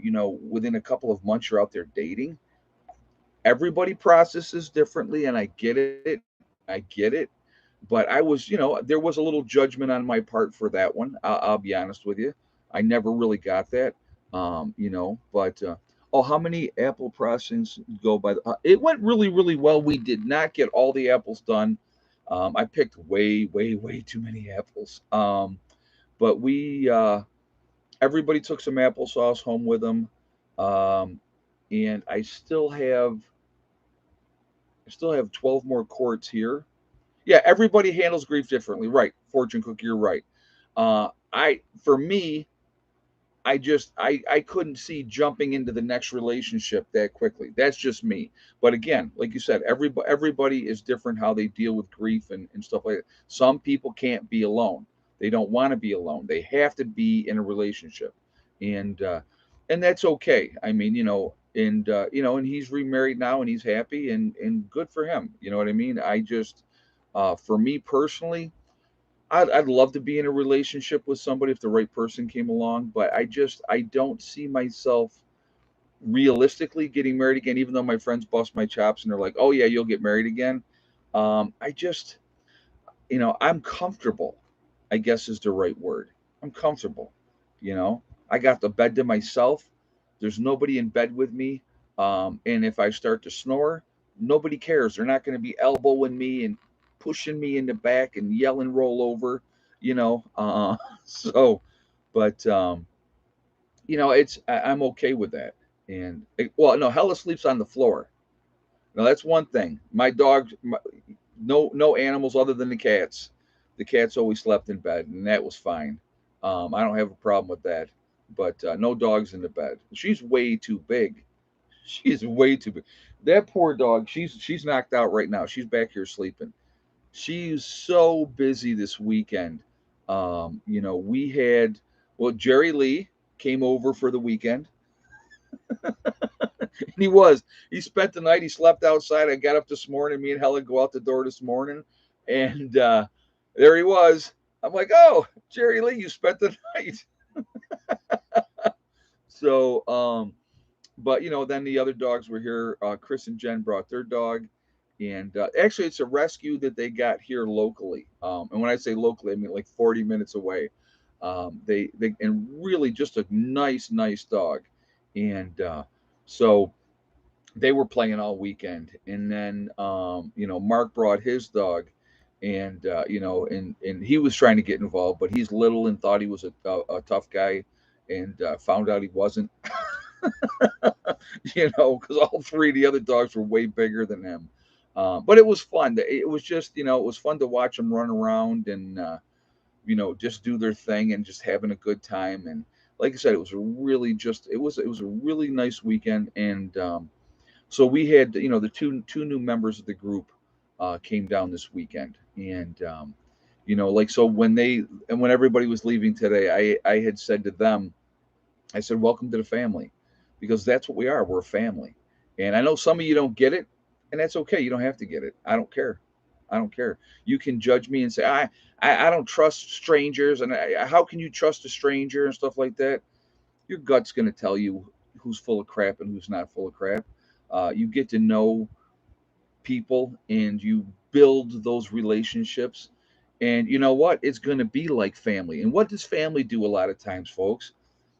within a couple of months you're out there dating, everybody processes differently. And I get it. I get it. But there was a little judgment on my part for that one. I'll be honest with you. I never really got that. But oh, how many apple processings go by? It went really, really well. We did not get all the apples done. I picked way, way, way too many apples. But everybody took some applesauce home with them. Um, and I still have 12 more quarts here. Yeah, everybody handles grief differently. Right. Fortune cookie, you're right. For me, I couldn't see jumping into the next relationship that quickly. That's just me. But again, like you said, everybody is different how they deal with grief and stuff like that. Some people can't be alone. They don't want to be alone. They have to be in a relationship. And that's okay. I mean, and he's remarried now and he's happy and good for him. You know what I mean? For me personally, I'd love to be in a relationship with somebody if the right person came along, but I don't see myself realistically getting married again, even though my friends bust my chops and they're like, oh yeah, you'll get married again. I just, I'm comfortable, I guess is the right word. I'm comfortable. You know, I got the bed to myself. There's nobody in bed with me. And if I start to snore, nobody cares. They're not going to be elbowing me and pushing me in the back and yelling, roll over, you know. So, but, I'm okay with that. And, well, no, Hella sleeps on the floor. Now, that's one thing. No animals other than the cats. The cats always slept in bed, and that was fine. I don't have a problem with that. But no dogs in the bed. She's way too big. She's way too big. That poor dog. She's knocked out right now. She's back here sleeping. She's so busy this weekend. We had Jerry Lee came over for the weekend. And he was. He spent the night. He slept outside. I got up this morning. Me and Helen go out the door this morning, and there he was. I'm like, oh, Jerry Lee, you spent the night. So, but then the other dogs were here. Chris and Jen brought their dog, and actually, it's a rescue that they got here locally. And when I say locally, I mean like 40 minutes away. They and really just a nice dog, and so they were playing all weekend. And then Mark brought his dog, and and he was trying to get involved, but he's little and thought he was a tough guy, and found out he wasn't. Because all three of the other dogs were way bigger than him. But it was fun. It was just, it was fun to watch them run around and, just do their thing and just having a good time. And like I said, it was a really it was a really nice weekend. And so we had, the two new members of the group came down this weekend. And, like, so when everybody was leaving today, I had said to them, I said, welcome to the family, because that's what we are. We're a family. And I know some of you don't get it, and that's okay. You don't have to get it. I don't care. I don't care. You can judge me and say, I don't trust strangers. And how can you trust a stranger and stuff like that? Your gut's going to tell you who's full of crap and who's not full of crap. You get to know people and you build those relationships. And you know what? It's going to be like family. And what does family do a lot of times, folks?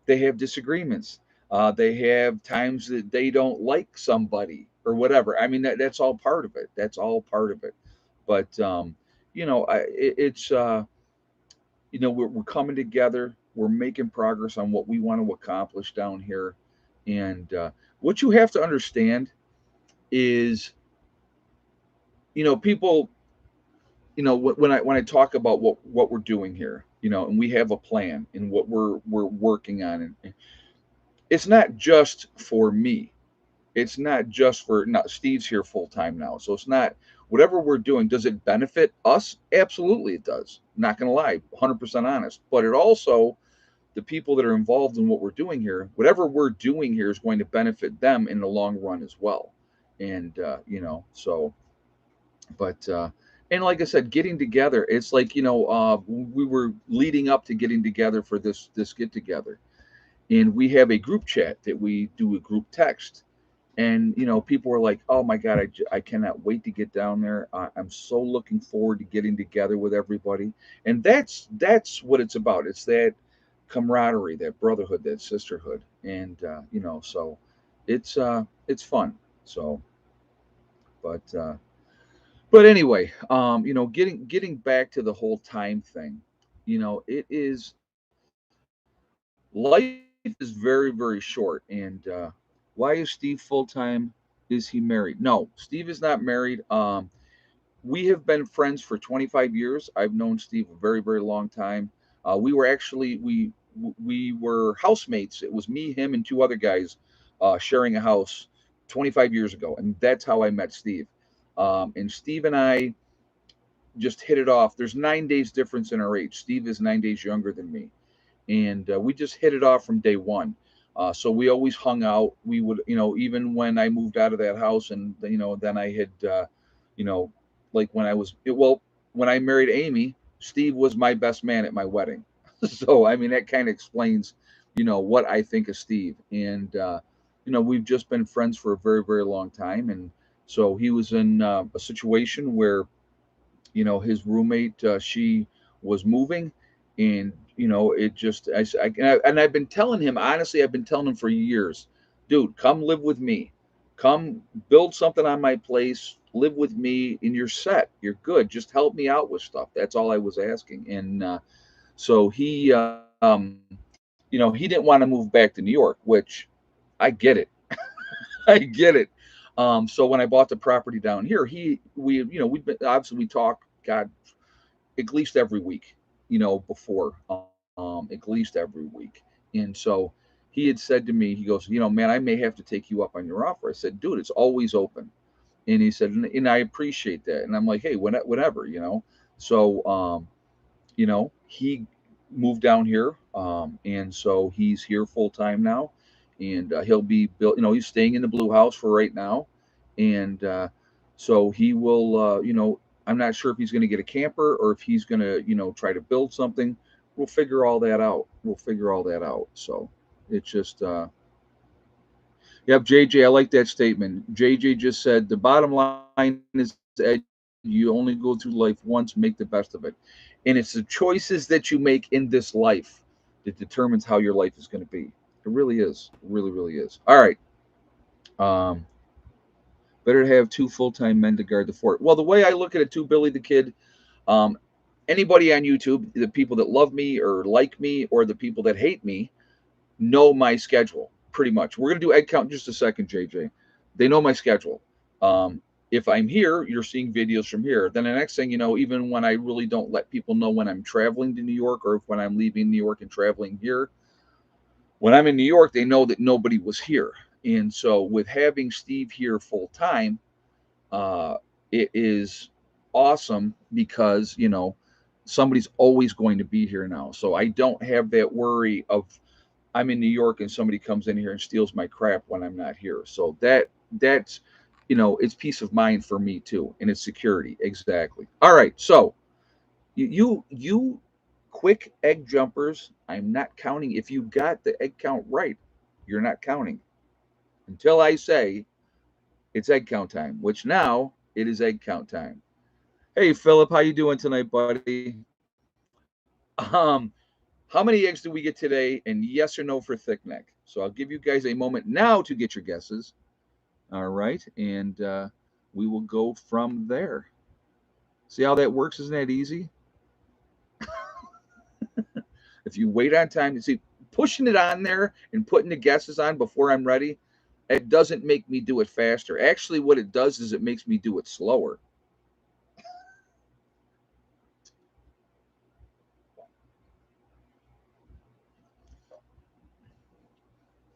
They have disagreements. They have times that they don't like somebody or whatever. I mean, that's all part of it. That's all part of it. But it's we're coming together. We're making progress on what we want to accomplish down here. And what you have to understand is, people, when I talk about what we're doing here, and we have a plan and what we're working on, and it's not just for me. It's not just for not Steve's here full time now. So it's not whatever we're doing, does it benefit us? Absolutely it does. Not gonna lie, 100% honest. But it also, the people that are involved in what we're doing here, whatever we're doing here is going to benefit them in the long run as well. And so but and like I said, getting together, it's like, we were leading up to getting together for this get together. And we have a group chat that we do a group text. And people were like, oh my god, I cannot wait to get down there. I'm so looking forward to getting together with everybody. And that's what it's about. It's that camaraderie, that brotherhood, that sisterhood. And so it's fun. So but anyway, getting back to the whole time thing, it is, life is very, very short. And why is Steve full time? Is he married? No, Steve is not married. We have been friends for 25 years. I've known Steve a very, very long time. We were actually we were housemates. It was me, him, and two other guys sharing a house 25 years ago, and that's how I met Steve. And Steve and I just hit it off. There's 9 days difference in our age. Steve is 9 days younger than me, and we just hit it off from day one. So we always hung out. We would, even when I moved out of that house, and then I had, you know, like when I married Amy, Steve was my best man at my wedding. So I mean, that kind of explains, what I think of Steve. And we've just been friends for a very, very long time. And so he was in a situation where his roommate, she was moving, and it just and I've been telling him, honestly, I've been telling him for years, dude, come live with me, come build something on my place, live with me, and you're set, you're good, just help me out with stuff. That's all I was asking. And so he didn't want to move back to New York, which I get it. I get it. So when I bought the property down here, we've been, obviously we talk, God, at least every week, before, at least every week. And so he had said to me, he goes, man, I may have to take you up on your offer. I said, dude, it's always open. And he said, and I appreciate that. And I'm like, hey, whatever. So he moved down here, and so he's here full time now. and he'll be built. He's staying in the Blue House for right now, and so he will. I'm not sure if he's going to get a camper or if he's going to try to build something. We'll figure all that out. So it's just. Yep, JJ, I like that statement. JJ just said the bottom line is, Ed, you only go through life once, make the best of it. And it's the choices that you make in this life that determines how your life is going to be. It really is. It really, really is. All right. Um, Better to have two full-time men to guard the fort. Well, the way I look at it too, Billy the Kid, um, anybody on YouTube, the people that love me or like me or the people that hate me, know my schedule pretty much. We're going to do egg count in just a second, JJ. They know my schedule. Um, if I'm here, you're seeing videos from here. Then the next thing you know, even when I really don't let people know when I'm traveling to New York or when I'm leaving New York and traveling here, when I'm in New York, they know that nobody was here. And so with having Steve here full time, uh, it is awesome because, somebody's always going to be here now. So I don't have that worry of I'm in New York and somebody comes in here and steals my crap when I'm not here. So that's it's peace of mind for me too, and it's security exactly. All right, so you quick egg jumpers, I'm not counting. If you got the egg count right, you're not counting until I say it's egg count time. Which now it is egg count time. Hey Philip, how you doing tonight, buddy? Um, how many eggs do we get today? And yes or no for thick neck. So I'll give you guys a moment now to get your guesses. All right, and we will go from there. See how that works? Isn't that easy? If you wait on time to see, pushing it on there and putting the guesses on before I'm ready, it doesn't make me do it faster. Actually, what it does is it makes me do it slower.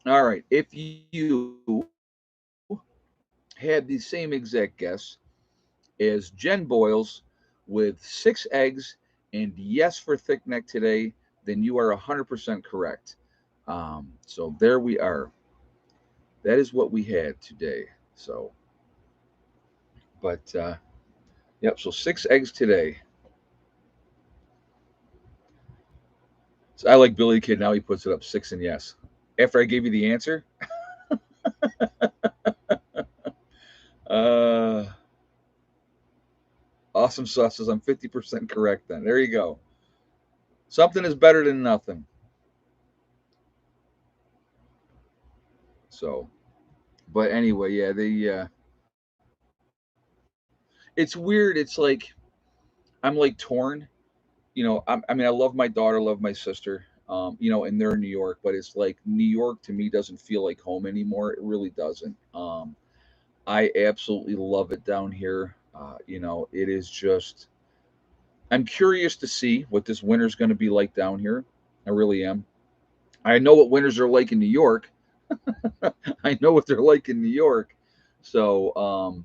All right, if you had the same exact guess as Jen Boyles with 6 eggs and yes for thick neck today, then you are 100% correct. So there we are. That is what we had today. So, but yep. So 6 eggs today. So I like Billy Kid. Now he puts it up 6 and yes. After I gave you the answer, uh, awesome sauce says I'm 50% correct. Then there you go. Something is better than nothing. So, but anyway, yeah, it's weird. It's like I'm like torn. I mean, I love my daughter, love my sister, and they're in New York, but it's like New York to me doesn't feel like home anymore. It really doesn't. I absolutely love it down here. It is just, I'm curious to see what this winter's going to be like down here. I really am. I know what winters are like in New York. I know what they're like in New York. So,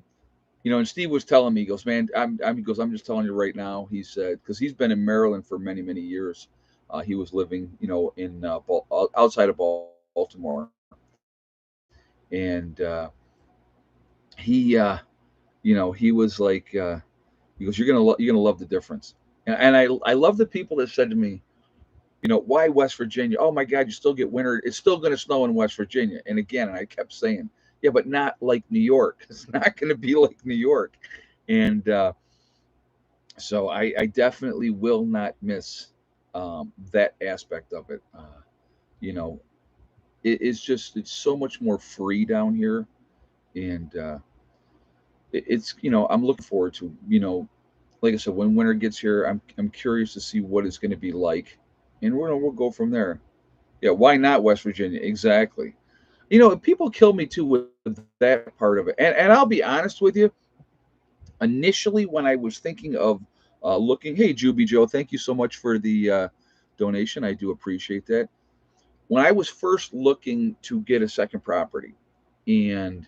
and Steve was telling me, he goes, man, he goes, I'm just telling you right now. He said, because he's been in Maryland for many, many years. He was living, in outside of Baltimore, and he, he was like, he goes, you're gonna love the difference. And I love the people that said to me, why West Virginia? Oh my God, you still get winter. It's still going to snow in West Virginia. And again, I kept saying, yeah, but not like New York. It's not going to be like New York. And so I definitely will not miss that aspect of it. You know, it's so much more free down here. And I'm looking forward to, like I said, when winter gets here, I'm curious to see what it's going to be like. And we'll go from there. Yeah, why not West Virginia? Exactly. People kill me too with that part of it. And I'll be honest with you. Initially, when I was thinking of looking, hey, Juby Joe, thank you so much for the donation. I do appreciate that. When I was first looking to get a second property, and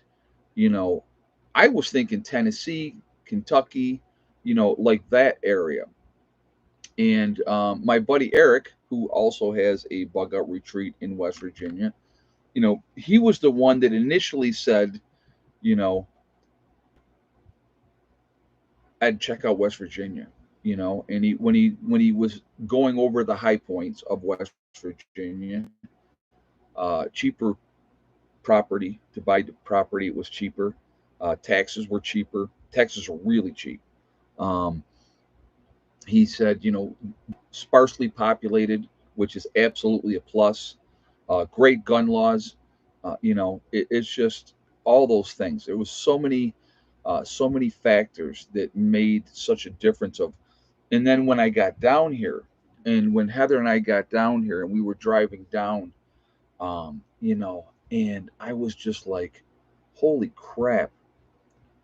you know, I was thinking Tennessee, Kentucky, like that area. And my buddy Eric, who also has a bug out retreat in West Virginia, he was the one that initially said, you know, I'd check out West Virginia, and when he was going over the high points of West Virginia, cheaper property to buy the property. It was cheaper. Taxes were cheaper. Taxes are really cheap. Um, he said, sparsely populated, which is absolutely a plus. Great gun laws. It's just all those things. There was so many factors that made such a difference. And then when I got down here, and when Heather and I got down here, and we were driving down, and I was just like, holy crap,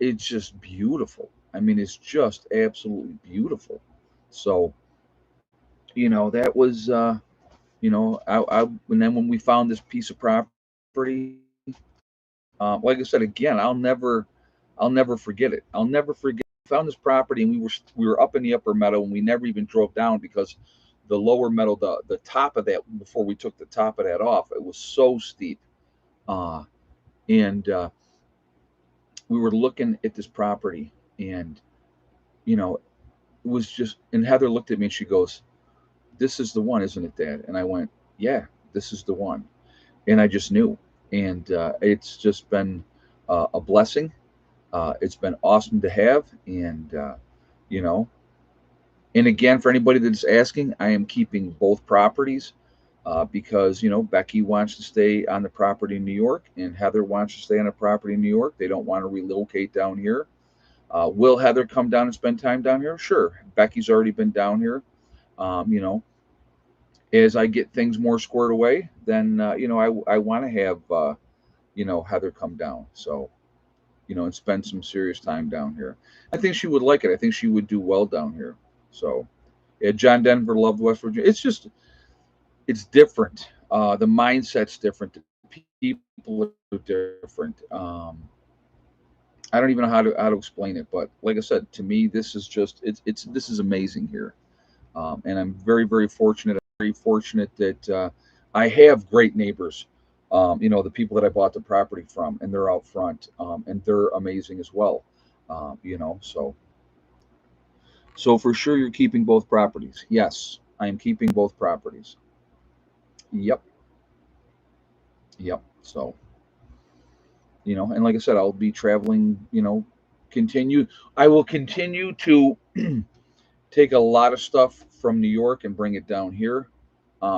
it's just beautiful. I mean, it's just absolutely beautiful. So, that was, and then when we found this piece of property, like I said, again, I'll never forget it. I'll never forget. We found this property, and we were up in the upper meadow, and we never even drove down because the lower meadow, the top of that, before we took the top of that off, it was so steep. Uh, and we were looking at this property, and you know, it was just. And Heather looked at me, and she goes, "This is the one, isn't it, Dad?" And I went, "Yeah, this is the one." And I just knew. And it's just been a blessing. It's been awesome to have, and you know, and again, for anybody that's asking, I am keeping both properties because Becky wants to stay on the property in New York, and Heather wants to stay on the property in New York. They don't want to relocate down here. Will Heather come down and spend time down here? Sure. Becky's already been down here. Um, you know, as I get things more squared away, then I want to have Heather come down. So and spend some serious time down here. I think she would like it. I think she would do well down here. So, yeah, John Denver loved West Virginia. It's different. The mindset's different. The people are different. I don't even know how to explain it, but like I said, to me, this is amazing here, and I'm very very fortunate. Very fortunate that I have great neighbors. The people that I bought the property from, and they're out front, and they're amazing as well. So for sure, you're keeping both properties. Yes, I am keeping both properties. Yep, yep. So and like I said, I'll be traveling. Continue. I will continue to take a lot of stuff from New York and bring it down here.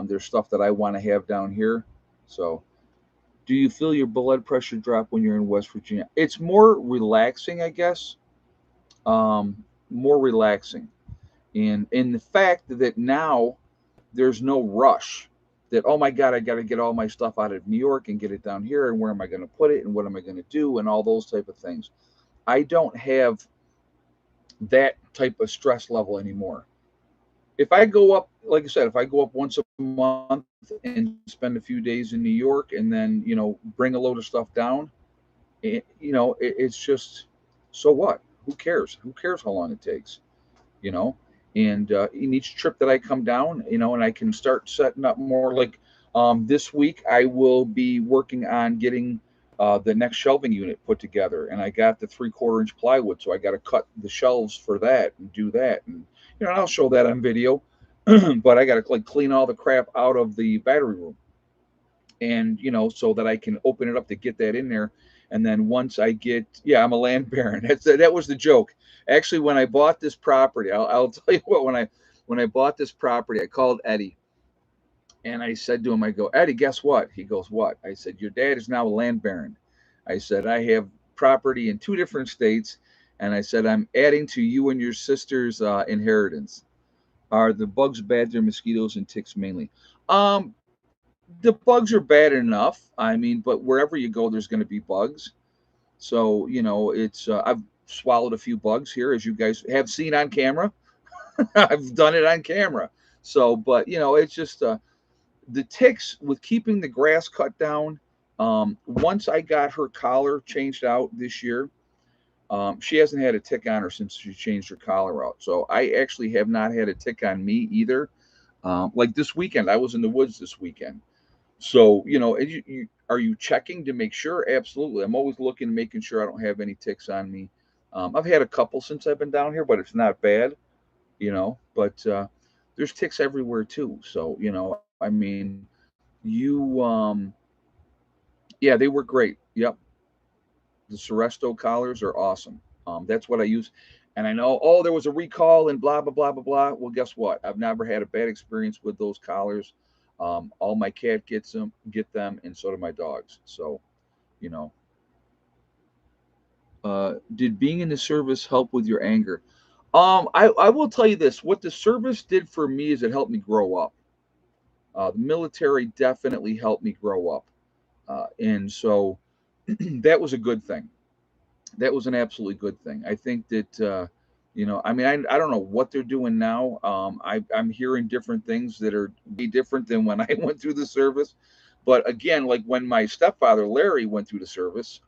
There's stuff that I want to have down here. So, do you feel your blood pressure drop when you're in West Virginia? It's more relaxing, I guess. Um, More relaxing, and in the fact that now there's no rush. That, oh my God, I got to get all my stuff out of New York and get it down here, and where am I going to put it, and what am I going to do, and all those type of things. I don't have that type of stress level anymore. If I go up, like I said, if I go up once a month and spend a few days in New York, and then bring a load of stuff down, it's just, so what? Who cares? Who cares how long it takes? You know. And in each trip that I come down, and I can start setting up more. Like this week, I will be working on getting the next shelving unit put together, and I got the 3/4 inch plywood, so I got to cut the shelves for that and do that, and I'll show that on video. But I got to like clean all the crap out of the battery room, and so that I can open it up to get that in there. And then once I get, yeah, I'm a land baron. That was the joke. Actually, when I bought this property, I'll tell you what. When I bought this property, I called Eddie, and I said to him, I go, Eddie, guess what? He goes, what? I said, your dad is now a land baron. I said, I have property in 2 different states, and I said, I'm adding to you and your sister's inheritance. Are the bugs bad? They're mosquitoes and ticks mainly. The bugs are bad enough. I mean, but wherever you go, there's going to be bugs. So it's I've swallowed a few bugs here, as you guys have seen on camera. I've done it on camera. So, but it's just the ticks with keeping the grass cut down. Once I got her collar changed out this year, she hasn't had a tick on her since she changed her collar out. So I actually have not had a tick on me either. Like this weekend, I was in the woods this weekend. So Are you checking to make sure? Absolutely. I'm always looking, making sure I don't have any ticks on me. I've had a couple since I've been down here, but it's not bad, But there's ticks everywhere too. So, I mean, yeah, they were great. Yep. The Seresto collars are awesome. That's what I use. And I know, oh, there was a recall and blah, blah, blah, blah, blah. Well, guess what? I've never had a bad experience with those collars. All my cat get them, and so do my dogs. So, you know, did being in the service help with your anger? I will tell you this. What the service did for me is it helped me grow up. The military definitely helped me grow up. And so that was a good thing. That was an absolutely good thing. I think that, I mean, I don't know what they're doing now. I'm hearing different things that are way different than when I went through the service. But again, like when my stepfather Larry went through the service,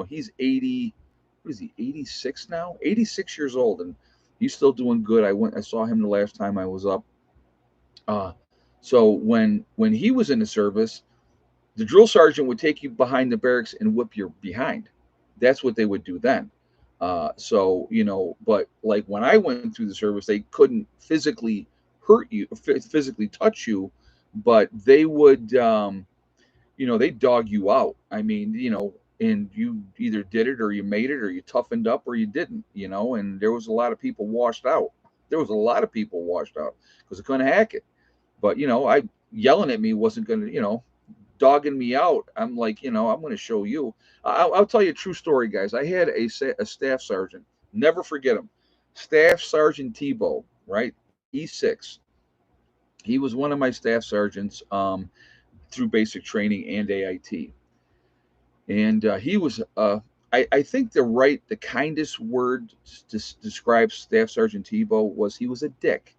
he's 80. What is he? 86 now? 86 years old, and he's still doing good. I saw him the last time I was up. Uh, so when he was in the service, the drill sergeant would take you behind the barracks and whip your behind. That's what they would do then. But like when I went through the service, they couldn't physically hurt you, physically touch you, but they would, they dog you out. I mean, and you either did it or you made it or you toughened up or you didn't, and there was a lot of people washed out. There was a lot of people washed out because they couldn't hack it. But, I yelling at me wasn't going to, dogging me out. I'm like, I'm going to show you. I'll tell you a true story, guys. I had a staff sergeant. Never forget him. Staff Sergeant Tebow, right? E6. He was one of my staff sergeants through basic training and AIT. And he was, I think the kindest word to describe Staff Sergeant Tebow was he was a dick.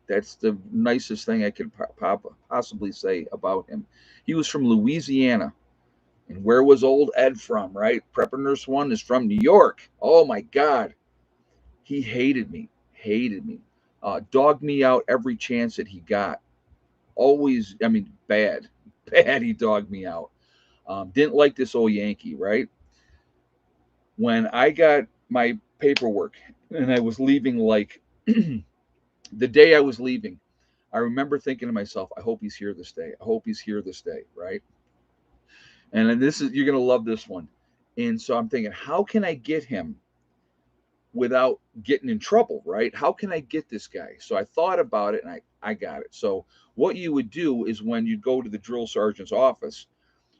That's the nicest thing I could possibly say about him. He was from Louisiana. And where was old Ed from, right? Prepper Nurse 1 is from New York. Oh my God. He hated me. Dogged me out every chance that he got. Always, I mean, bad. Bad, he dogged me out. Didn't like this old Yankee, right? When I got my paperwork and I was leaving, like the day I was leaving, I remember thinking to myself, I hope he's here this day. I hope he's here this day, right? And then you're going to love this one. And so I'm thinking, how can I get him without getting in trouble, right? How can I get this guy? So I thought about it and I got it. So what you would do is when you go to the drill sergeant's office,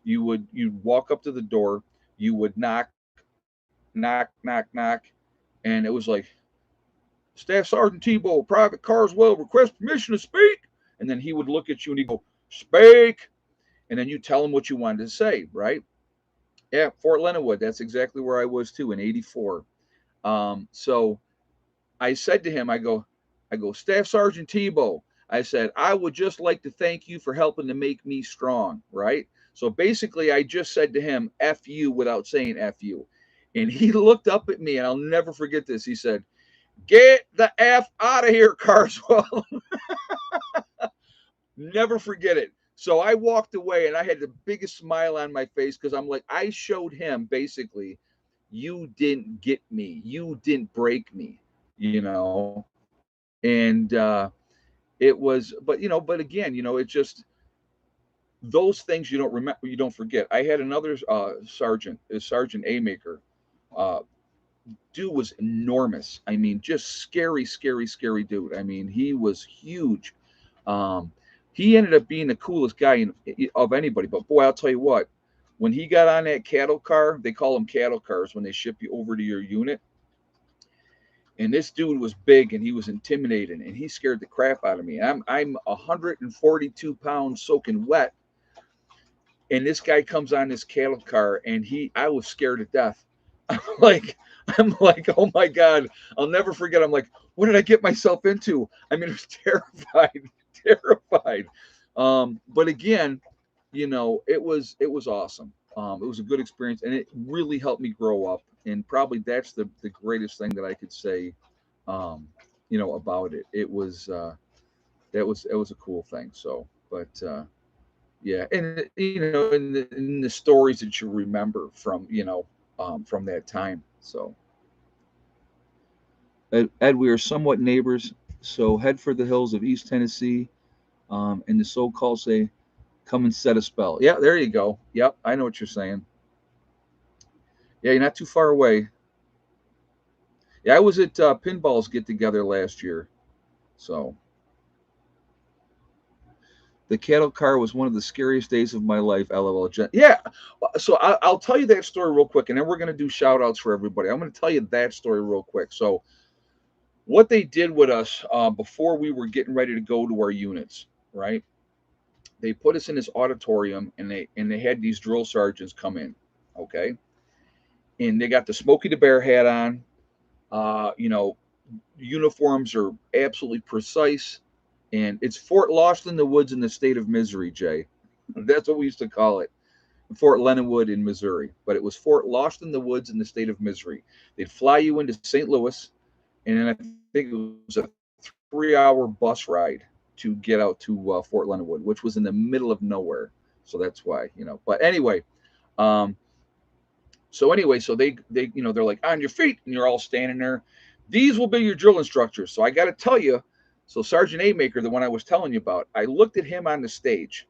you'd walk up to the door, you would knock, knock, knock, knock, and it was like, Staff Sergeant Tebow, Private Carswell, request permission to speak. And then he would look at you and he'd go, speak. And then you tell him what you wanted to say, right? Yeah, Fort Leonard Wood. That's exactly where I was too in '84. So I said to him, I go, Staff Sergeant Tebow. I said, I would just like to thank you for helping to make me strong, right? So basically, I just said to him, F you without saying F you. And he looked up at me, and I'll never forget this. He said, get the F out of here, Carswell. Never forget it. So I walked away and I had the biggest smile on my face because I'm like, I showed him basically, you didn't get me. You didn't break me, And it was, but again, it's just those things you don't remember, you don't forget. I had another sergeant, Sergeant A Maker. Uh, Dude was enormous. I mean, just scary, scary, scary dude. I mean, he was huge. Um, he ended up being the coolest guy of anybody. But boy, I'll tell you what, when he got on that cattle car, they call them cattle cars when they ship you over to your unit. And this dude was big and he was intimidating and he scared the crap out of me. I'm 142 pounds soaking wet. And this guy comes on this cattle car and I was scared to death. I'm like, oh my God, I'll never forget. I'm like, what did I get myself into? I mean, it was terrified, terrified. But again, it was awesome. It was a good experience, and it really helped me grow up. And probably that's the greatest thing that I could say, about it. It was it was a cool thing. So, but Yeah, and in the stories that you remember from from that time. So Ed, we are somewhat neighbors, so head for the hills of East Tennessee, and the so-called say, "Come and set a spell." Yeah, there you go. Yep, I know what you're saying. Yeah, you're not too far away. Yeah, I was at Pinball's get together last year, so the cattle car was one of the scariest days of my life. LOL. Yeah, so I'll tell you that story real quick, and then we're gonna do shout outs for everybody. I'm gonna tell you that story real quick. So what they did with us before we were getting ready to go to our units, right? They put us in this auditorium, and they had these drill sergeants come in, okay, and they got the Smokey the Bear hat on. Uh, you know, Uniforms are absolutely precise, and it's Fort Lost in the Woods in the state of misery, Jay. That's what we used to call it. Fort Leonard Wood in Missouri, but it was Fort Lost in the Woods in the state of misery. They'd fly you into St. Louis, and then I think it was a 3-hour bus ride to get out to Fort Leonard Wood, which was in the middle of nowhere. So that's why. But anyway, um, so they're like on your feet, and you're all standing there. These will be your drill instructors. So I got to tell you, so Sergeant A Maker, the one I was telling you about, I looked at him on the stage,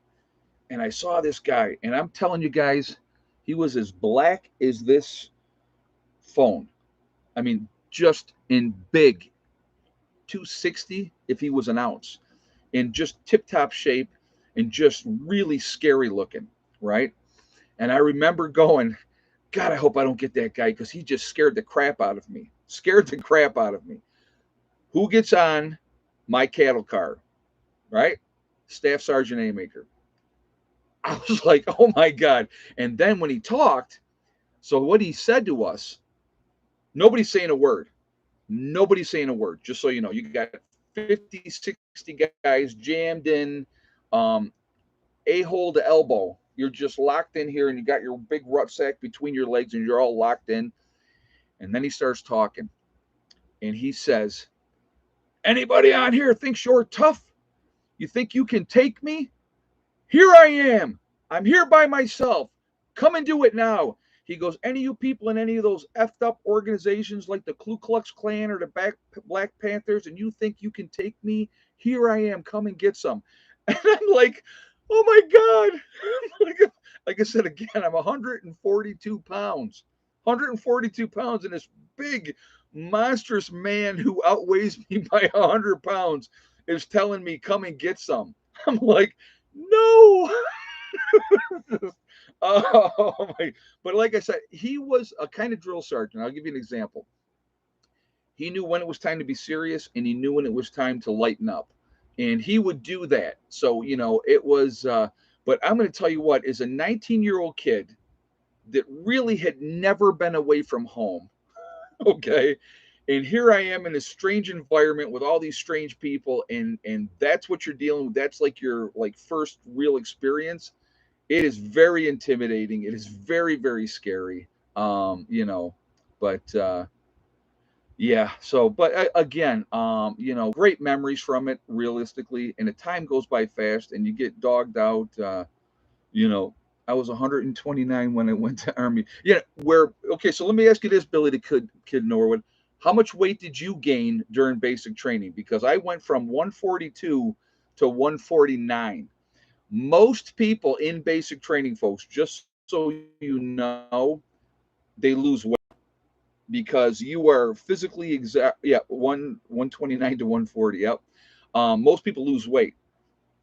and I saw this guy, and I'm telling you guys, he was as black as this phone. I mean, just in big, 260 if he was an ounce, in just tip top shape, and just really scary looking, right? And I remember going, God, I hope I don't get that guy because he just scared the crap out of me. Scared the crap out of me. Who gets on my cattle car, right? Staff Sergeant A Maker. I was like, oh my God. And then when he talked, so what he said to us, nobody's saying a word. Nobody's saying a word. Just so you know, you got 50, 60 guys jammed in, um, a-hole to elbow. You're just locked in here, and you got your big rucksack between your legs, and you're all locked in. And then he starts talking, and he says, anybody on here thinks you're tough? You think you can take me? Here I am. I'm here by myself. Come and do it now. He goes, any of you people in any of those effed up organizations like the Ku Klux Klan or the Black Panthers, and you think you can take me? Here I am. Come and get some. And I'm like, oh my God. like I said again, I'm 142 pounds. 142 pounds, and this big, monstrous man who outweighs me by 100 pounds is telling me, come and get some. I'm like, no. Oh my! But like I said, he was a kind of drill sergeant. I'll give you an example. He knew when it was time to be serious, and he knew when it was time to lighten up, and he would do that. So it was. But I'm going to tell you what: is a 19-year-old kid that really had never been away from home. Okay, and here I am in a strange environment with all these strange people, and that's what you're dealing with. That's like your first real experience. It is very intimidating. It is very, very scary. But yeah. So, but again, great memories from it. Realistically, and the time goes by fast, and you get dogged out. You know, I was 129 when I went to Army. Yeah. Where? Okay. So let me ask you this, Billy, the kid Norwood. How much weight did you gain during basic training? Because I went from 142 to 149. Most people in basic training, folks, just so you know, they lose weight because you are physically exact. Yeah, 129 to 140. Yep. Most people lose weight.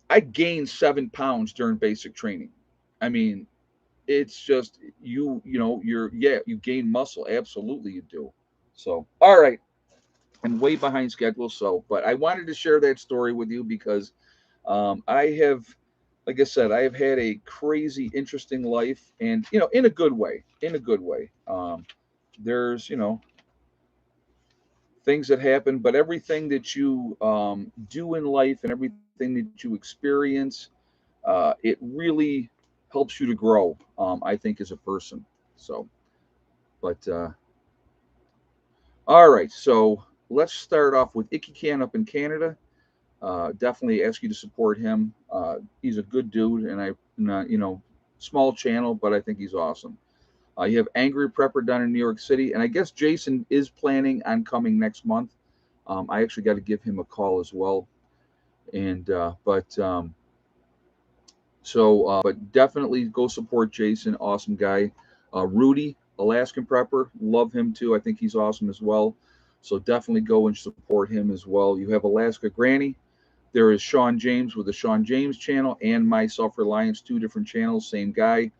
I gained 7 pounds during basic training. I mean, it's just you gain muscle. Absolutely, you do. So, all right, I'm way behind schedule. So, but I wanted to share that story with you because I have, like I said, I have had a crazy, interesting life, and in a good way. In a good way. There's things that happen, but everything that you do in life and everything that you experience, it really helps you to grow. I think as a person. So, but all right. So let's start off with Icky Can up in Canada. Definitely ask you to support him. He's a good dude, and I Not, small channel, but I think he's awesome. You have Angry Prepper down in New York City, and I guess Jason is planning on coming next month. I actually got to give him a call as well, and but definitely go support Jason. Awesome guy. Rudy, Alaskan Prepper, love him too. I think he's awesome as well. So definitely go and support him as well. You have Alaska Granny. There is Sean James with the Sean James channel and My Self Reliance, two different channels, same guy.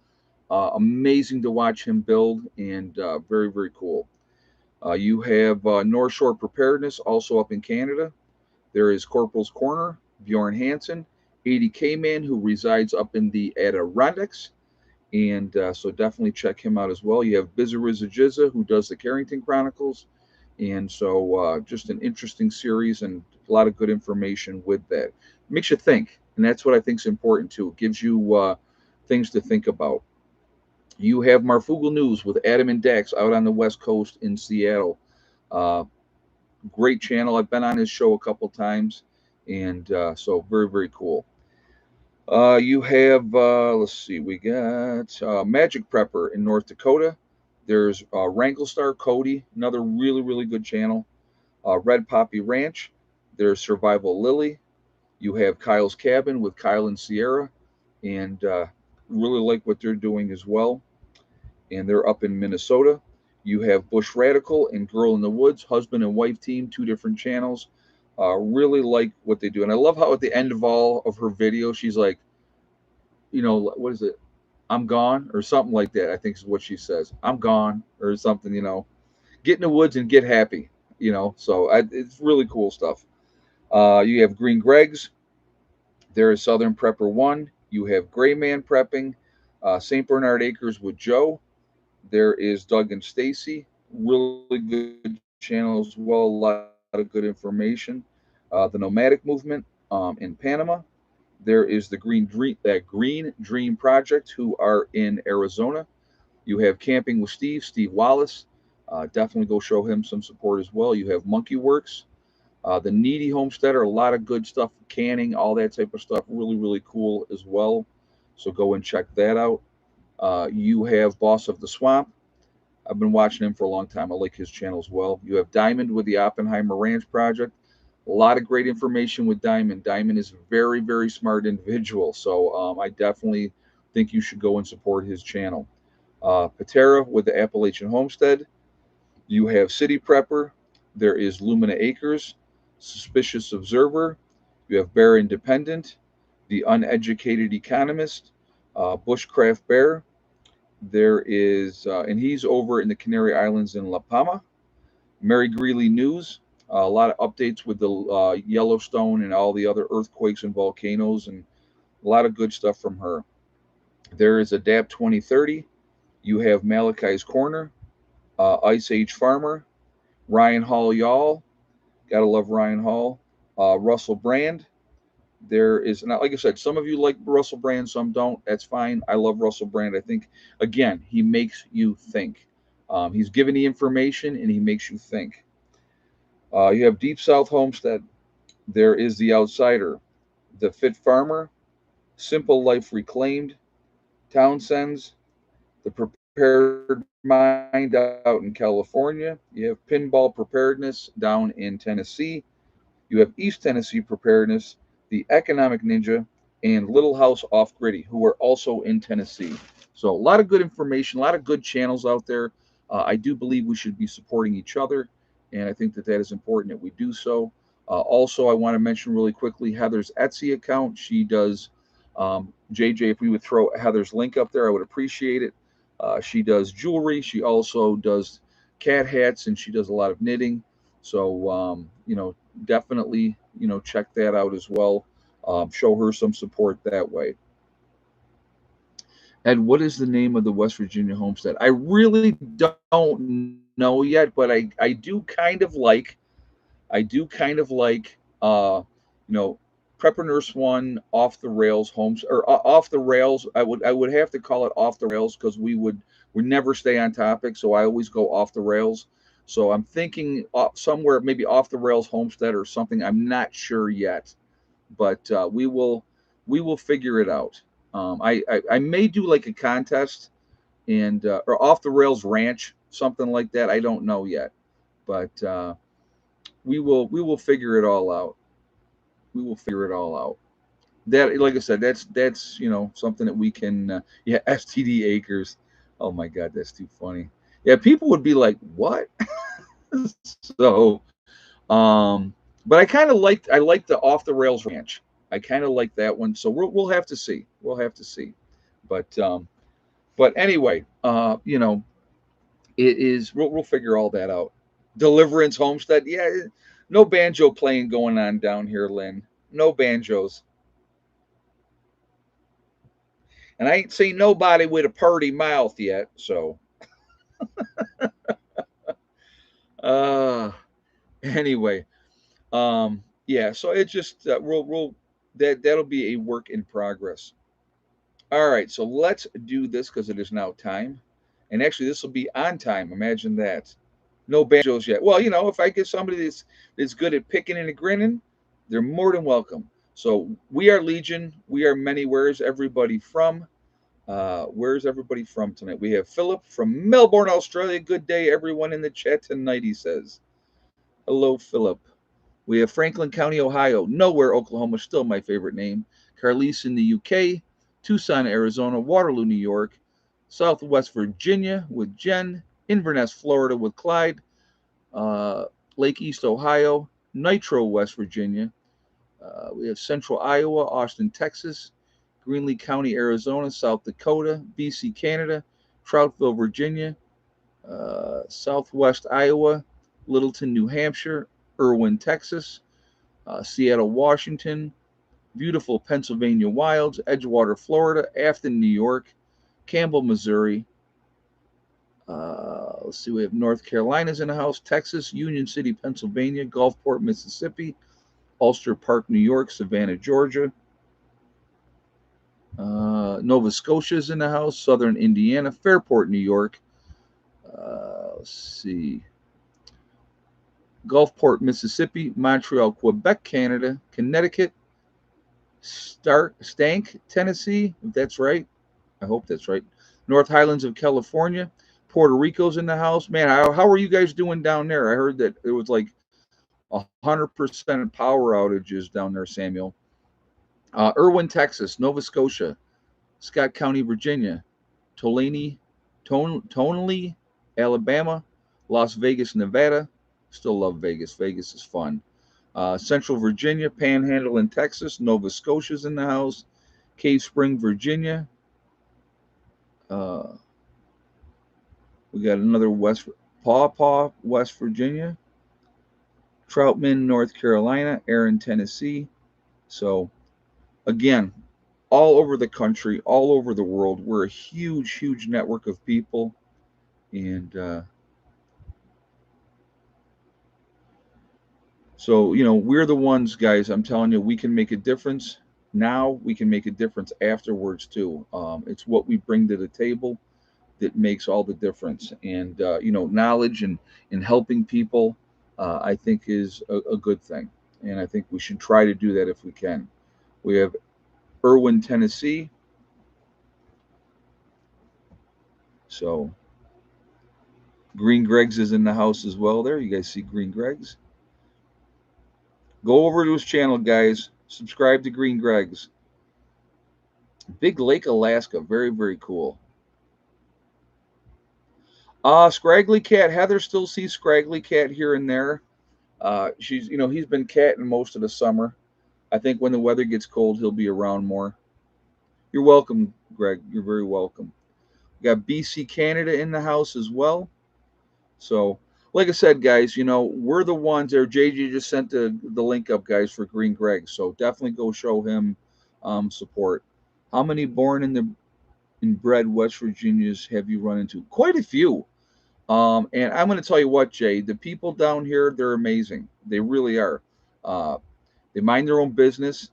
Amazing to watch him build, and very, very cool. You have North Shore Preparedness, also up in Canada. There is Corporal's Corner, Bjorn Hansen, 80K Man, who resides up in the Adirondacks. And so definitely check him out as well. You have Bizariza Jizza, who does the Carrington Chronicles. And so just an interesting series and a lot of good information with that. It makes you think. And that's what I think is important too. It gives you things to think about. You have Marfugal News with Adam and Dax out on the West Coast in Seattle. Uh, Great channel. I've been on his show a couple times, and so very, very cool. You have, let's see, we got Magic Prepper in North Dakota. There's Wrangle Star Cody, another really, really good channel. Red Poppy Ranch. There's Survival Lily. You have Kyle's Cabin with Kyle and Sierra, and really like what they're doing as well. And they're up in Minnesota. You have Bush Radical and Girl in the Woods, husband and wife team, two different channels. Really like what they do. And I love how at the end of all of her videos, she's like, what is it? I'm gone or something like that. I think is what she says. I'm gone or something. Get in the woods and get happy. So it's really cool stuff. You have Green Greg's. There is Southern Prepper 1. You have Gray Man Prepping. St. Bernard Acres with Joe. There is Doug and Stacy, really good channel as well. A lot of good information. The Nomadic Movement in Panama. There is the Green Dream Project, who are in Arizona. You have Camping with Steve Wallace. Definitely go show him some support as well. You have Monkey Works, the Needy Homesteader, a lot of good stuff, canning, all that type of stuff. Really, really cool as well. So go and check that out. You have Boss of the Swamp. I've been watching him for a long time. I like his channel as well. You have Diamond with the Oppenheimer Ranch Project. A lot of great information with Diamond. Diamond is a very, very smart individual. So I definitely think you should go and support his channel. Patera with the Appalachian Homestead. You have City Prepper. There is Lumina Acres, Suspicious Observer. You have Bear Independent, The Uneducated Economist, Bushcraft Bear. There is, and he's over in the Canary Islands in La Palma. Mary Greeley News, a lot of updates with the Yellowstone and all the other earthquakes and volcanoes, and a lot of good stuff from her. There is Adapt 2030. You have Malachi's Corner, Ice Age Farmer, Ryan Hall Y'all. Gotta love Ryan Hall. Russell Brand. There is not, like I said, some of you like Russell Brand, some don't. That's fine. I love Russell Brand. I think again he makes you think. He's giving the information and he makes you think. You have Deep South Homestead. There is The Outsider, The Fit Farmer, Simple Life Reclaimed, Townsend's, The Prepared Mind out in California. You have Pinball Preparedness down in Tennessee. You have East Tennessee Preparedness, the Economic Ninja, and Little House Off Gritty, who are also in Tennessee. So a lot of good information, a lot of good channels out there. I do believe we should be supporting each other, and I think that that is important that we do so. Also, I want to mention really quickly Heather's Etsy account. She does, JJ, if we would throw Heather's link up there, I would appreciate it. She does jewelry. She also does cat hats, and she does a lot of knitting. So, definitely, check that out as well. Show her some support that way. Ed, what is the name of the West Virginia homestead? I really don't know yet, but I do kind of like Prepper Nurse One off the rails homes or off the rails. I would have to call it off the rails because we never stay on topic, so I always go off the rails. So I'm thinking somewhere maybe off the rails homestead or something. I'm not sure yet, but we will figure it out. I may do like a contest and or off the rails ranch, something like that. I don't know yet, but we will figure it all out. We will figure it all out. That, like I said, that's something that we can. Yeah, FTD acres. Oh my God, that's too funny. Yeah, people would be like, "What?" So, but I like the off the rails ranch. I kind of like that one. So we'll have to see. We'll have to see. But anyway, it is. We'll figure all that out. Deliverance Homestead. Yeah, no banjo playing going on down here, Lynn. No banjos. And I ain't seen nobody with a purty mouth yet. So, uh, anyway, yeah. So it just we'll that'll be a work in progress. All right. So let's do this because it is now time, and actually this will be on time. Imagine that. No banjos yet. Well, if I get somebody that's good at picking and grinning, they're more than welcome. So we are Legion. We are many. Where's everybody from? Where's everybody from tonight? We have Philip from Melbourne, Australia. Good day, everyone in the chat tonight, he says. Hello, Philip. We have Franklin County, Ohio. Nowhere, Oklahoma, still my favorite name. Carlise in the UK. Tucson, Arizona. Waterloo, New York. Southwest Virginia with Jen. Inverness, Florida with Clyde. uh, Lake East, Ohio, Nitro, West Virginia. We have Central Iowa, Austin, Texas, Greenlee County, Arizona, South Dakota, BC, Canada, Troutville, Virginia, Southwest Iowa, Littleton, New Hampshire, Irwin, Texas, Seattle, Washington, beautiful Pennsylvania Wilds, Edgewater, Florida, Afton, New York, Campbell, Missouri. Let's see, we have North Carolina's in the house, Texas, Union City, Pennsylvania, Gulfport, Mississippi, Ulster Park, New York, Savannah, Georgia. Nova Scotia's in the house, Southern Indiana, Fairport, New York. Let's see, Gulfport, Mississippi, Montreal, Quebec, Canada, Connecticut, Stank, Tennessee, if that's right. I hope that's right. North Highlands of California, Puerto Rico's in the house. Man, how are you guys doing down there? I heard that it was like 100% power outages down there, Samuel. Irwin, Texas, Nova Scotia, Scott County, Virginia, Tolani, Tonley, Alabama, Las Vegas, Nevada. Still love Vegas. Vegas is fun. Central Virginia, Panhandle in Texas, Nova Scotia's in the house, Cave Spring, Virginia. Uh, we got another Paw Paw, West Virginia, Troutman, North Carolina, Aaron, Tennessee. So again, all over the country, all over the world, we're a huge, huge network of people, and so we're the ones, guys. I'm telling you, we can make a difference now. We can make a difference afterwards too. It's what we bring to the table that makes all the difference. And knowledge and helping people, I think is a good thing. And I think we should try to do that if we can. We have Irwin, Tennessee. So Green Greg's is in the house as well. There, you guys see Green Greg's. Go over to his channel, guys. Subscribe to Green Greg's. Big Lake, Alaska. Very, very cool. Scraggly Cat. Heather still sees Scraggly Cat here and there. He's been catting most of the summer. I think when the weather gets cold, he'll be around more. You're welcome, Greg. You're very welcome. We got BC, Canada in the house as well. So, like I said, guys, we're the ones there. JJ just sent the link up, guys, for Green Greg. So definitely go show him support. How many born in bred West Virginias have you run into? Quite a few. And I'm going to tell you what, Jay, the people down here, they're amazing. They really are. Uh, they mind their own business.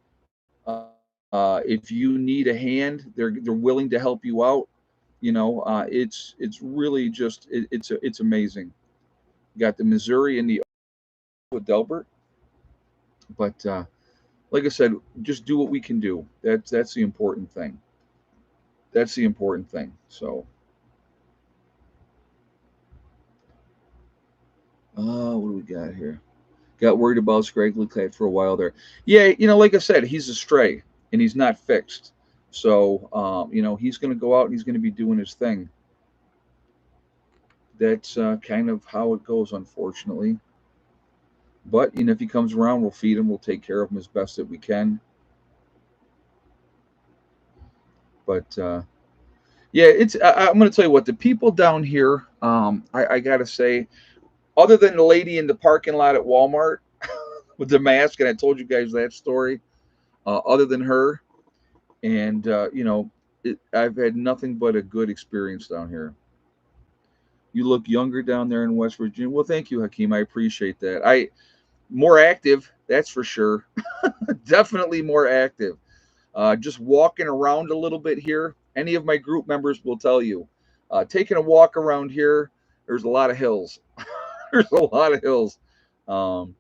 If you need a hand, they're willing to help you out. It's really just it's amazing. You got the Missouri and the with Delbert, but like I said, just do what we can do. That's the important thing. That's the important thing. So, what do we got here? Got worried about Scraggly Cat for a while there. Yeah, like I said, he's a stray and he's not fixed. So, he's going to go out and he's going to be doing his thing. That's kind of how it goes, unfortunately. But if he comes around, we'll feed him. We'll take care of him as best that we can. But yeah, I'm going to tell you what, the people down here. I got to say, other than the lady in the parking lot at Walmart with the mask, and I told you guys that story. Other than her, and I've had nothing but a good experience down here. You look younger down there in West Virginia. Well, thank you, Hakeem. I appreciate that. I More active, that's for sure. Definitely more active. Just walking around a little bit here. Any of my group members will tell you. Taking a walk around here, there's a lot of hills. There's a lot of hills. Um,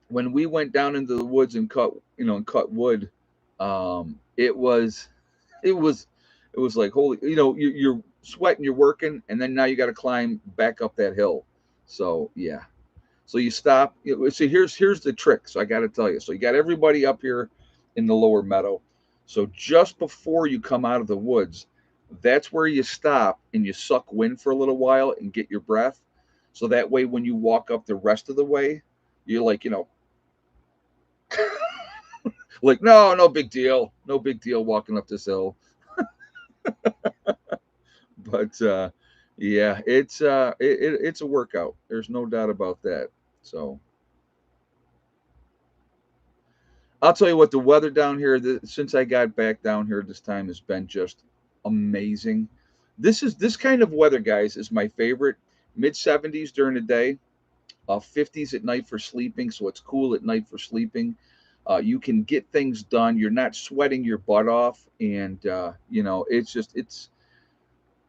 when we went down into the woods and cut wood, it was it was it was like holy, you're sweating, you're working, and then now you got to climb back up that hill. So yeah, so you stop. So here's the trick. So I got to tell you. So you got everybody up here in the lower meadow. So just before you come out of the woods, that's where you stop and you suck wind for a little while and get your breath. So that way, when you walk up the rest of the way, you're like, like, no, no big deal, no big deal walking up this hill. But yeah, it's a workout. There's no doubt about that. So I'll tell you what, the weather down here, since I got back down here this time, has been just amazing. This kind of weather, guys, is my favorite. Mid 70s during the day, 50s at night for sleeping. So it's cool at night for sleeping. You can get things done. You're not sweating your butt off, and it's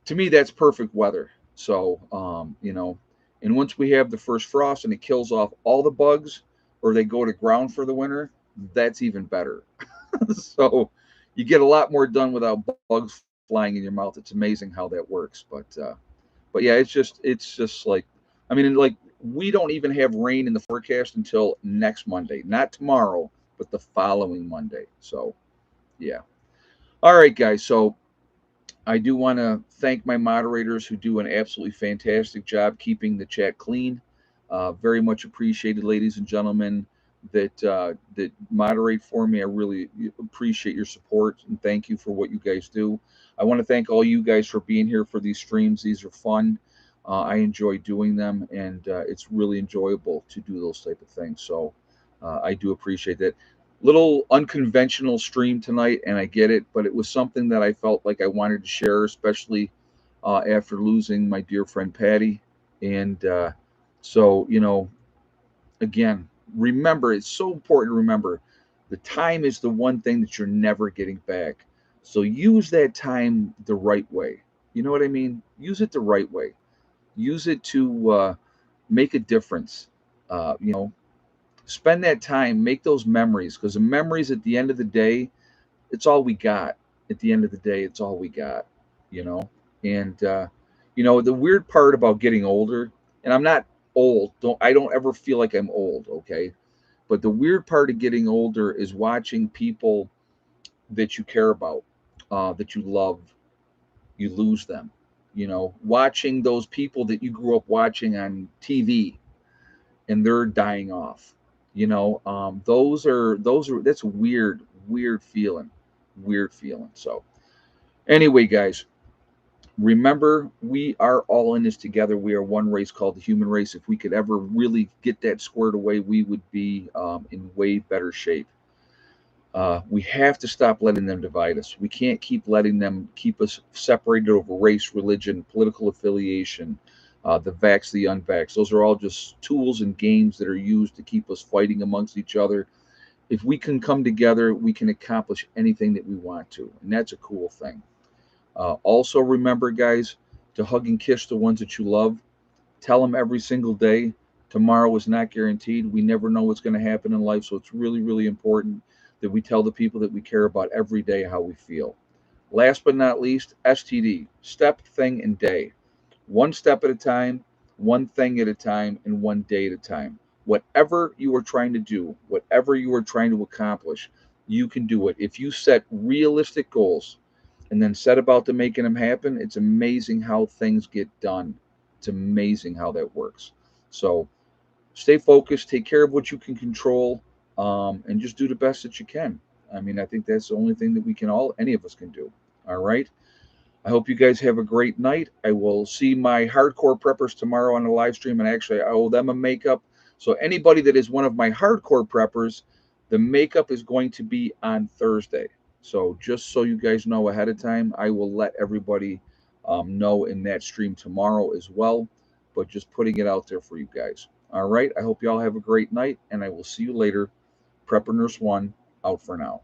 to me that's perfect weather. So and once we have the first frost and it kills off all the bugs, or they go to ground for the winter, that's even better. So you get a lot more done without bugs flying in your mouth. It's amazing how that works. But yeah, it's just like, I mean, like, we don't even have rain in the forecast until next Monday, not tomorrow, but the following Monday. So yeah. All right, guys. So I do want to thank my moderators who do an absolutely fantastic job keeping the chat clean. Very much appreciated, ladies and gentlemen, that moderate for me. I really appreciate your support and thank you for what you guys do. I want to thank all you guys for being here for these streams. These are fun. I enjoy doing them, and it's really enjoyable to do those type of things. So I do appreciate that. Little unconventional stream tonight, and I get it, but it was something that I felt like I wanted to share, especially after losing my dear friend Patty. And so, again, remember, it's so important to remember the time is the one thing that you're never getting back. So use that time the right way. You know what I mean? Use it the right way. Use it to make a difference. Spend that time, make those memories, because the memories at the end of the day, it's all we got. At the end of the day, it's all we got, you know. And the weird part about getting older, and I'm not old. I don't ever feel like I'm old, okay? But the weird part of getting older is watching people that you care about, that you love, you lose them. Watching those people that you grew up watching on TV and they're dying off. Those are that's a weird feeling, weird feeling. So anyway, guys, remember, we are all in this together. We are one race called the human race. If we could ever really get that squared away, we would be in way better shape. We have to stop letting them divide us. We can't keep letting them keep us separated over race, religion, political affiliation, the vax, the unvax. Those are all just tools and games that are used to keep us fighting amongst each other. If we can come together, we can accomplish anything that we want to. And that's a cool thing. Also, remember, guys, to hug and kiss the ones that you love. Tell them every single day. Tomorrow is not guaranteed. We never know what's going to happen in life. So it's really, really important that we tell the people that we care about every day how we feel. Last but not least, STD, step, thing, and day. One step at a time, one thing at a time, and one day at a time. Whatever you are trying to do, whatever you are trying to accomplish, you can do it. If you set realistic goals and then set about to making them happen, it's amazing how things get done. It's amazing how that works. So stay focused, take care of what you can control, and just do the best that you can. I mean, I think that's the only thing that we can all, any of us can do. All right. I hope you guys have a great night. I will see my hardcore preppers tomorrow on the live stream, and actually, I owe them a makeup. So, anybody that is one of my hardcore preppers, the makeup is going to be on Thursday. So, just so you guys know ahead of time, I will let everybody know in that stream tomorrow as well. But just putting it out there for you guys. All right. I hope you all have a great night, and I will see you later. Prepper Nurse One out for now.